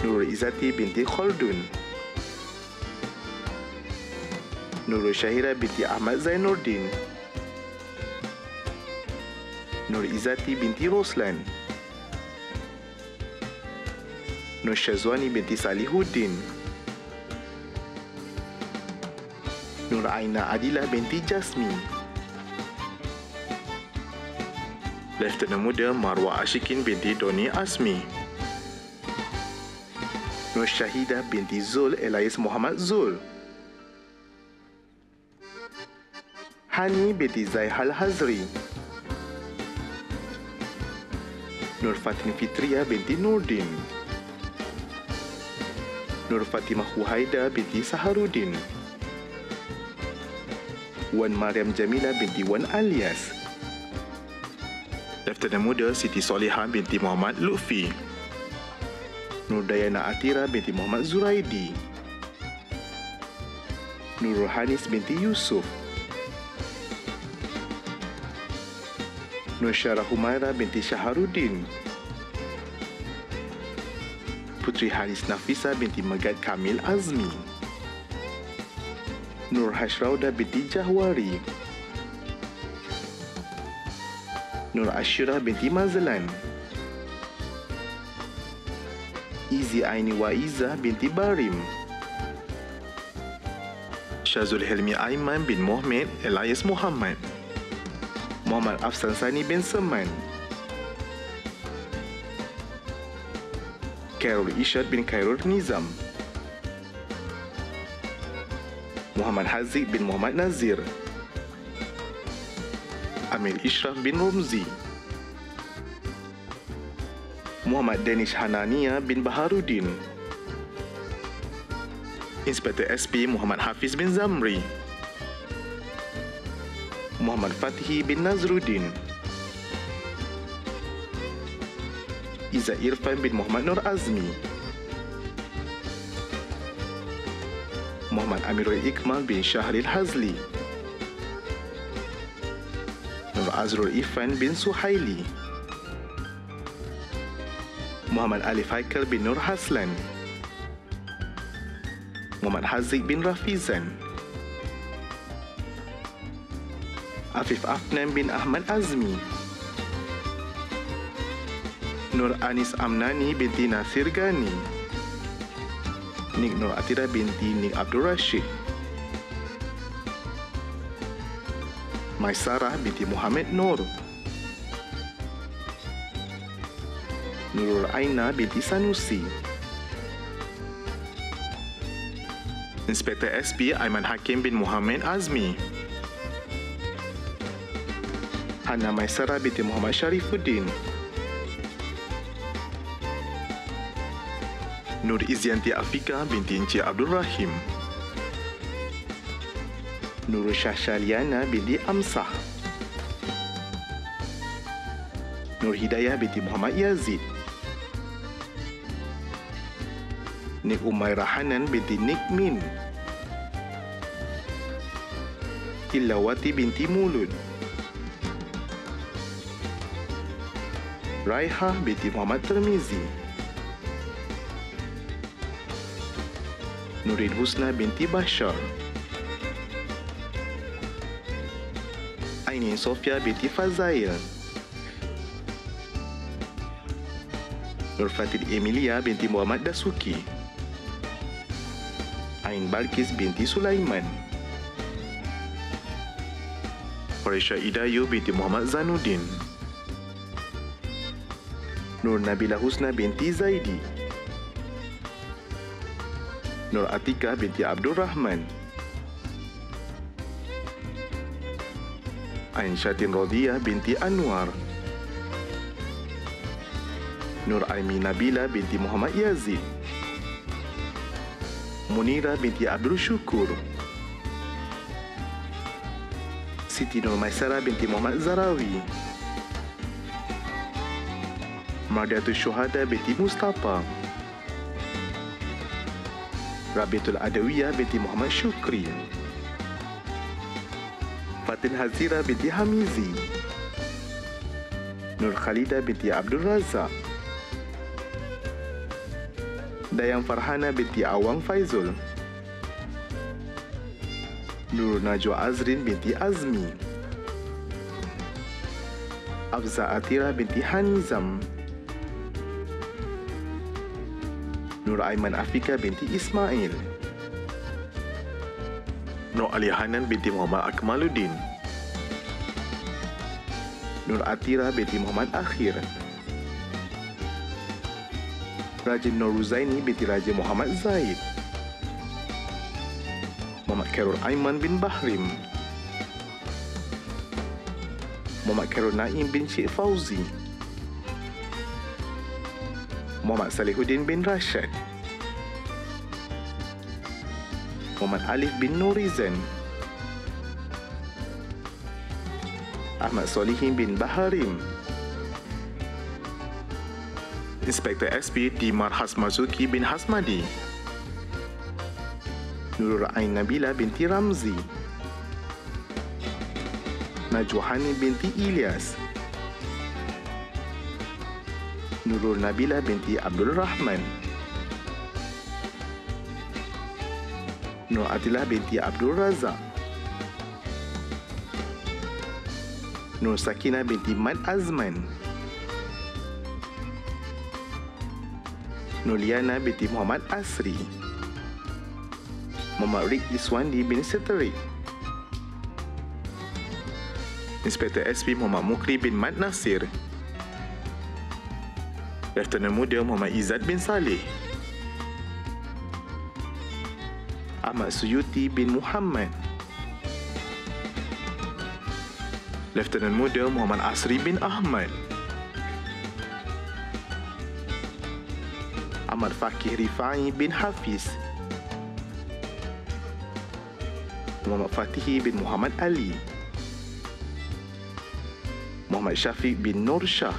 Nur Izzati binti Khaldun. Nur Syahira binti Ahmad Zainuddin. Nur Izzati binti Roslan. Nur Syazwani binti Salihuddin. Nur Aina Adilah binti Jasmi. Lieutenant Muda Marwah Ashikin binti Doni Asmi. Nur Syahidah binti Zul alias Muhammad Zul. Hani binti Zaihal Hazri. Nur Fatin Fitria binti Nurdin, Nur Fatimah Huhaida binti Saharudin, Wan Mariam Jamila binti Wan Alias, Lieutenant Muda Siti Solihah binti Muhammad Lutfi, Nur Dayana Atira binti Muhammad Zuraidi, Nurul Hanis binti Yusuf, Nur Syarah Humaira binti Syaharuddin, Putri Haris Nafisa binti Megat Kamil Azmi, Nur Hashrauda binti Jahwari, Nur Ashira binti Mazlan, Izi Aini Waiza binti Barim, Syazul Helmi Aiman bin Mohamed Elias Muhammad, Muhammad Afsan Sani bin Seman, Khairul Isyad bin Khairul Nizam, Muhammad Haziq bin Muhammad Nazir, Amir Ishraf bin Romzi, Muhammad Danish Hanania bin Baharudin, Inspektor SP Muhammad Hafiz bin Zamri, Muhammad Fatihi bin Nazruddin, Iza Irfan bin Muhammad Nur Azmi, Muhammad Amirul Iqmal bin Syahril Hazli, Nur Azrul Ifan bin Suhaili, Muhammad Alif Haikal bin Nur Haslan, Muhammad Haziq bin Rafizan, Afif Afnan bin Ahmad Azmi, Nur Anis Amnani binti Nasir Gani, Nik Nur Atira binti Nik Abdul Rashid, Maisarah binti Muhammad Nur, Nurul Aina binti Sanusi, Inspektor SP Aiman Hakim bin Muhammad Azmi, Hana Maisarah binti Muhammad Sharifuddin, Nur Izyanti Afika binti Encik Abdul Rahim, Nurul Syahsyaliana binti Amsah, Nur Hidayah binti Muhammad Yazid, Nik Umairah Hanan binti Nik Min, Illawati binti Mulud, Raihah binti Muhammad Termizi, Nurin Husna binti Bashar, Ainin Sofia binti Fazail, Nur Fatin Emilia binti Muhammad Dasuki, Ain Balkis binti Sulaiman, Farisha Idayu binti Muhammad Zanuddin, Nur Nabila Husna binti Zaidi, Nur Atika binti Abdul Rahman, Ain Syatin Rodiyah binti Anwar, Nur Aimi Nabila binti Muhammad Yazid, Munira binti Abdul Syukur, Siti Nur Maisara binti Muhammad Zarawi, Mardiatul Syuhada binti Mustafa, Rabiatul Adawiyah binti Muhammad Syukri, Fatin Hazira binti Hamizi, Nur Khalida binti Abdul Razak, Dayang Farhana binti Awang Faizul, Nur Najwa Azrin binti Azmi, Afza Atira binti Hanizam, Nur Aiman Afika binti Ismail, Nur Ali Hanan binti Muhammad Akmaluddin, Nur Atira binti Muhammad Akhir, Raja Nur Ruzaini binti Raja Muhammad Zaid, Muhammad Khairul Aiman bin Bahrim, Muhammad Khairul Naim bin Syed Fauzi, Muhammad Salihuddin bin Rashad, Muhammad Alif bin Nurizan, Ahmad Solihin bin Baharim, Inspektor SP Dimar Hasmazuki bin Hasmadi, Nurul Ain Nabila binti Ramzi, Najwahani binti Ilyas, Nurul Nabila binti Abdul Rahman, Nur Adilah binti Abdul Razak, Nur Sakinah binti Mad Azman, Nuliana binti Muhammad Asri, Muhammad Rik Iswandi bin Seterik, Inspektor SP Muhammad Mukri bin Mad Nasir, Lieutenant Muda Muhammad Izzat bin Saleh, Ahmad Suyuti bin Muhammad, Lieutenant Muda Muhammad Asri bin Ahmad, Ahmad Fakih Rifai bin Hafiz, Muhammad Fatihi bin Muhammad Ali, Muhammad Syafiq bin Nur Shah,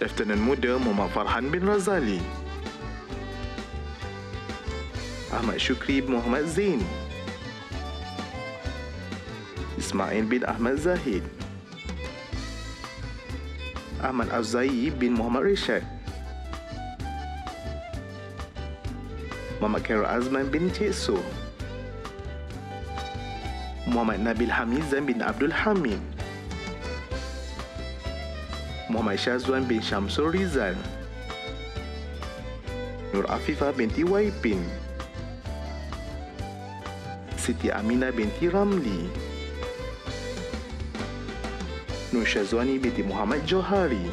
Lieutenant Muda Muhammad Farhan bin Razali, Ahmad Syukri bin Muhammad Zain, Ismail bin Ahmad Zahid, Ahmad Azai bin Muhammad Rishad, Muhammad Khairul Azman bin Cik So, Muhammad Nabil Hamizan bin Abdul Hamid, Muhammad Syazwan bin Syamsul Rizal, Nur Afifah binti Waipin, Siti Aminah binti Ramli, Nur Syazwani binti Muhammad Johari,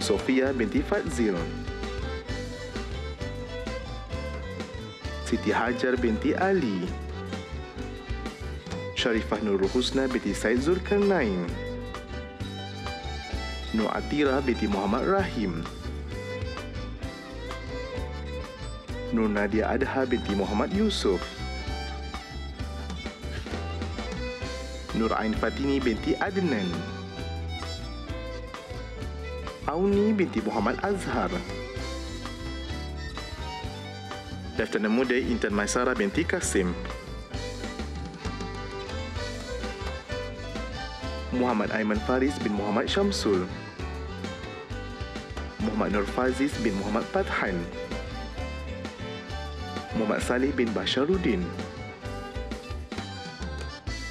Sofia binti Fadzil, Siti Hajar binti Ali, Sharifah Nurul Husna binti Said Zulkarnain, Nur Atira binti Muhammad Rahim, Nur Nadia Adha binti Muhammad Yusuf, Nur Ain Fatini binti Adnan, Auni binti Muhammad Azhar, Lieutenant Muda Intan Maisara binti Kasim, Muhammad Aiman Faris bin Muhammad Syamsul, Muhammad Nur Faziz bin Muhammad Pathan, Muhammad Saleh bin Basharuddin,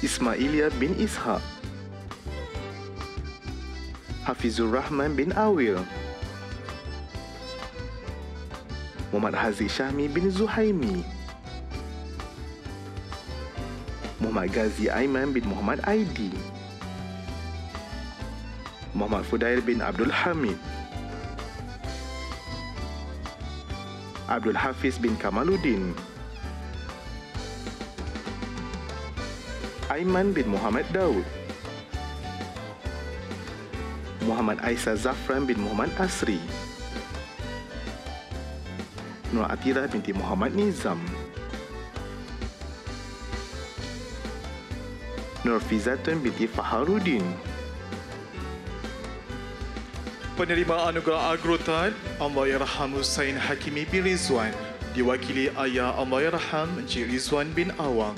Ismailia bin Ishaq, Hafizur Rahman bin Awil, Muhammad Haziq Syahmi bin Zuhaimi, Muhammad Ghazi Aiman bin Muhammad Aidi, Muhammad Fudail bin Abdul Hamid, Abdul Hafiz bin Kamaluddin, Aiman bin Muhammad Daud, Muhammad Aisyah Zafran bin Muhammad Asri, Nur Atira binti Muhammad Nizam, Nur Fizatun binti Faharuddin. Penerima anugerah Agrotan Allahyarham Hussein Hakimi bin Rizwan diwakili ayah Allahyarham Encik Rizwan bin Awang.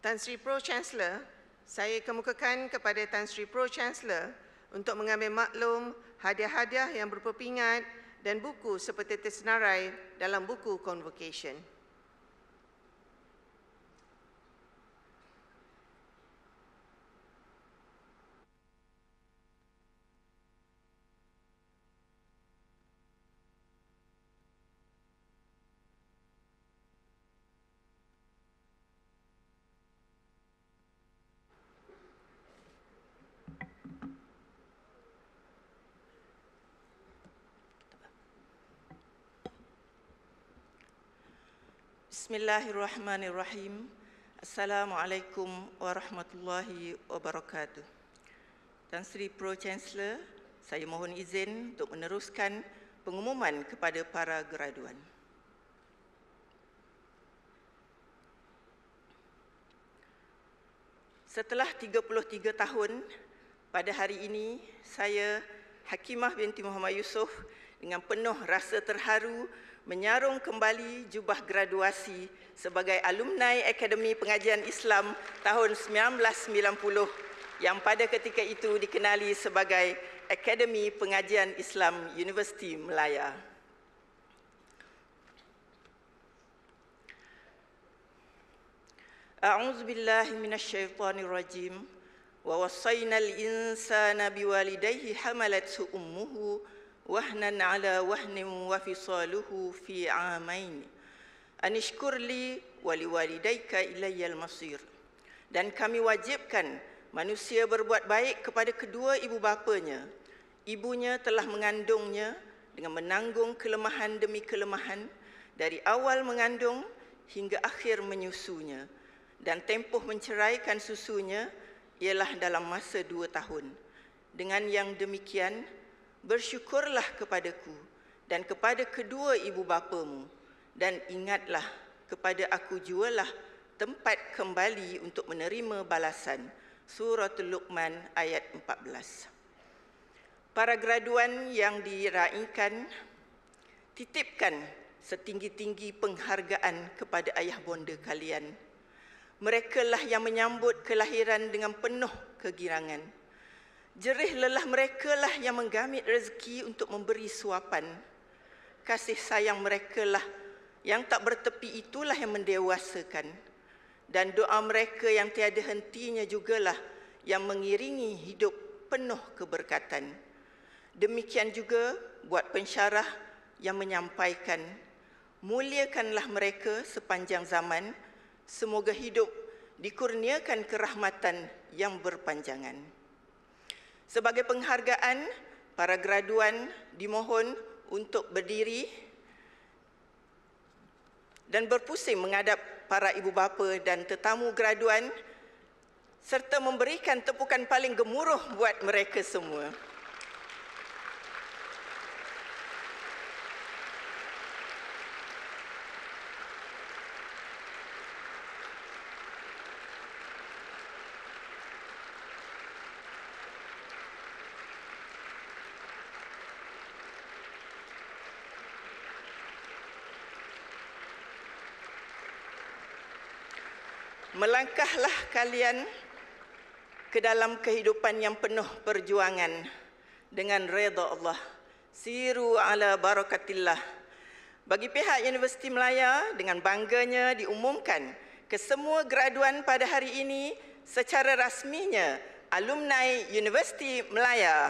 Tan Sri Pro-Chancellor, saya kemukakan kepada Tan Sri Pro-Chancellor untuk mengambil maklum hadiah-hadiah yang berupa pingat dan buku seperti tersenarai dalam buku convocation. Bismillahirrahmanirrahim. Assalamualaikum warahmatullahi wabarakatuh. Tan Sri Pro-Chancellor, saya mohon izin untuk meneruskan pengumuman kepada para graduan. Setelah 33 tahun, pada hari ini saya, Hakimah binti Muhammad Yusof, dengan penuh rasa terharu menyarung kembali jubah graduasi sebagai alumni Akademi Pengajian Islam tahun 1990 yang pada ketika itu dikenali sebagai Akademi Pengajian Islam Universiti Melaya. A'udzu billahi minasyaitonir rajim. Wa wassaynal insana biwalidayhi hamalathu ummuhu wahnan ala wahnin wa fisaluhu fi amain anishkur li wa liwalidayka ilayyal masir. Dan kami wajibkan manusia berbuat baik kepada kedua ibu bapanya. Ibunya telah mengandungnya dengan menanggung kelemahan demi kelemahan dari awal mengandung hingga akhir menyusunya, dan tempoh menceraikan susunya ialah dalam masa 2 tahun. Dengan yang demikian, bersyukurlah kepadaku dan kepada kedua ibu bapamu, dan ingatlah kepada aku jualah tempat kembali untuk menerima balasan. Suratul Luqman ayat 14. Para graduan yang diraikan, titipkan setinggi-tinggi penghargaan kepada ayah bonda kalian. Merekalah yang menyambut kelahiran dengan penuh kegirangan. Jerih lelah merekalah yang menggamit rezeki untuk memberi suapan. Kasih sayang merekalah yang tak bertepi itulah yang mendewasakan. Dan doa mereka yang tiada hentinya jugalah yang mengiringi hidup penuh keberkatan. Demikian juga buat pensyarah yang menyampaikan, muliakanlah mereka sepanjang zaman, semoga hidup dikurniakan kerahmatan yang berpanjangan. Sebagai penghargaan, para graduan dimohon untuk berdiri dan berpusing menghadap para ibu bapa dan tetamu graduan serta memberikan tepukan paling gemuruh buat mereka semua. Melangkahlah kalian ke dalam kehidupan yang penuh perjuangan dengan redha Allah. Siru ala barakatillah. Bagi pihak Universiti Melaya, dengan bangganya diumumkan ke semua graduan pada hari ini secara rasminya alumni Universiti Melaya.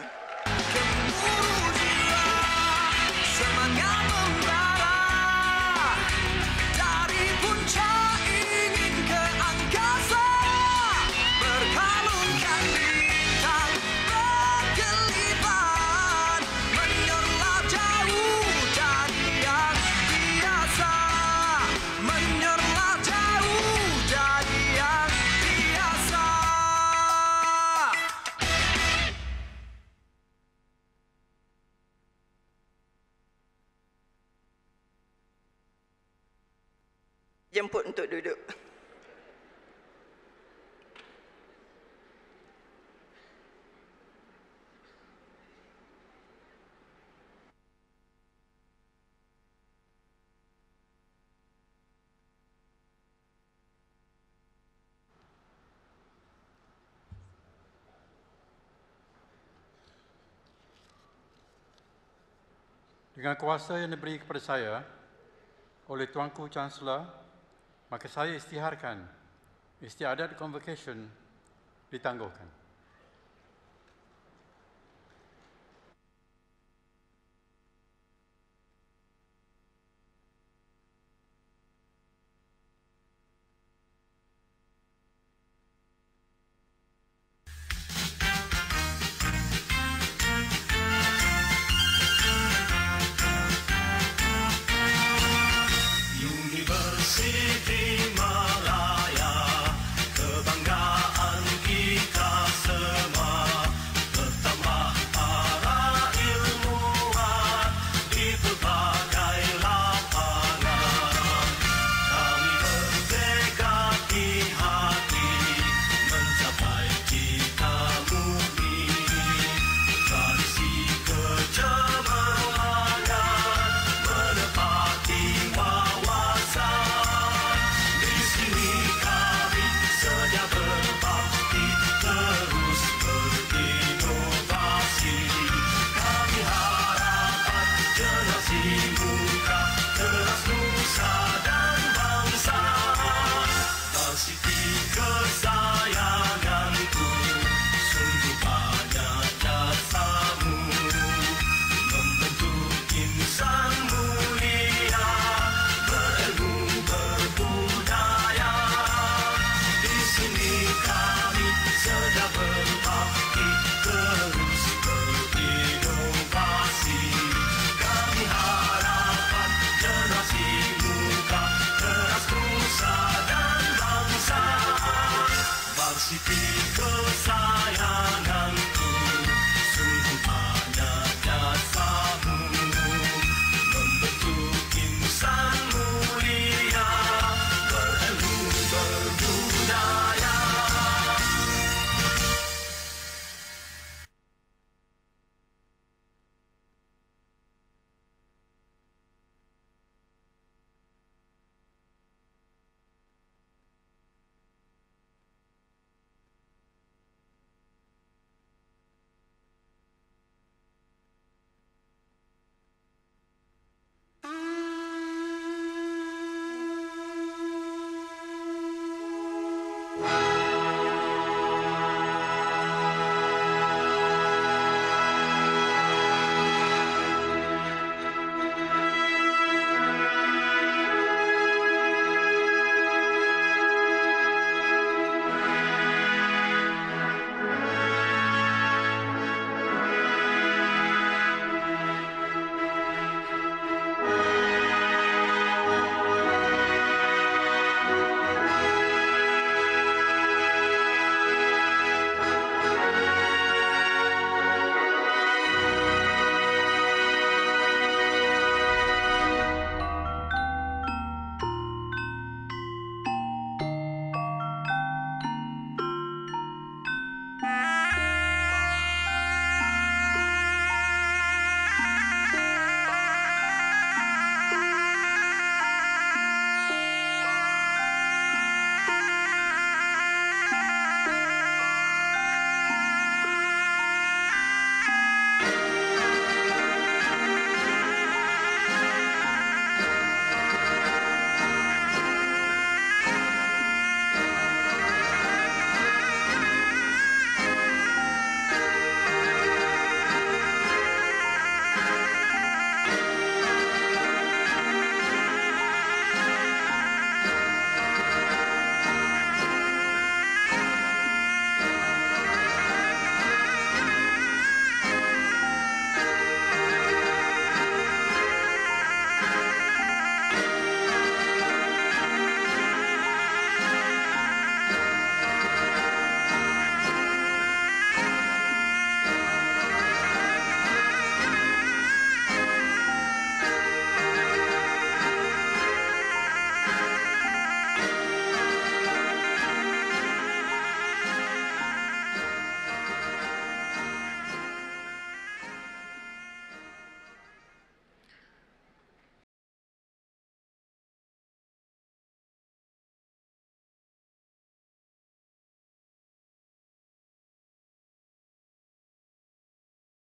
Jemput untuk duduk. Dengan kuasa yang diberi kepada saya oleh Tuanku Chancellor, maka saya istiharkan istiadat convocation ditangguhkan.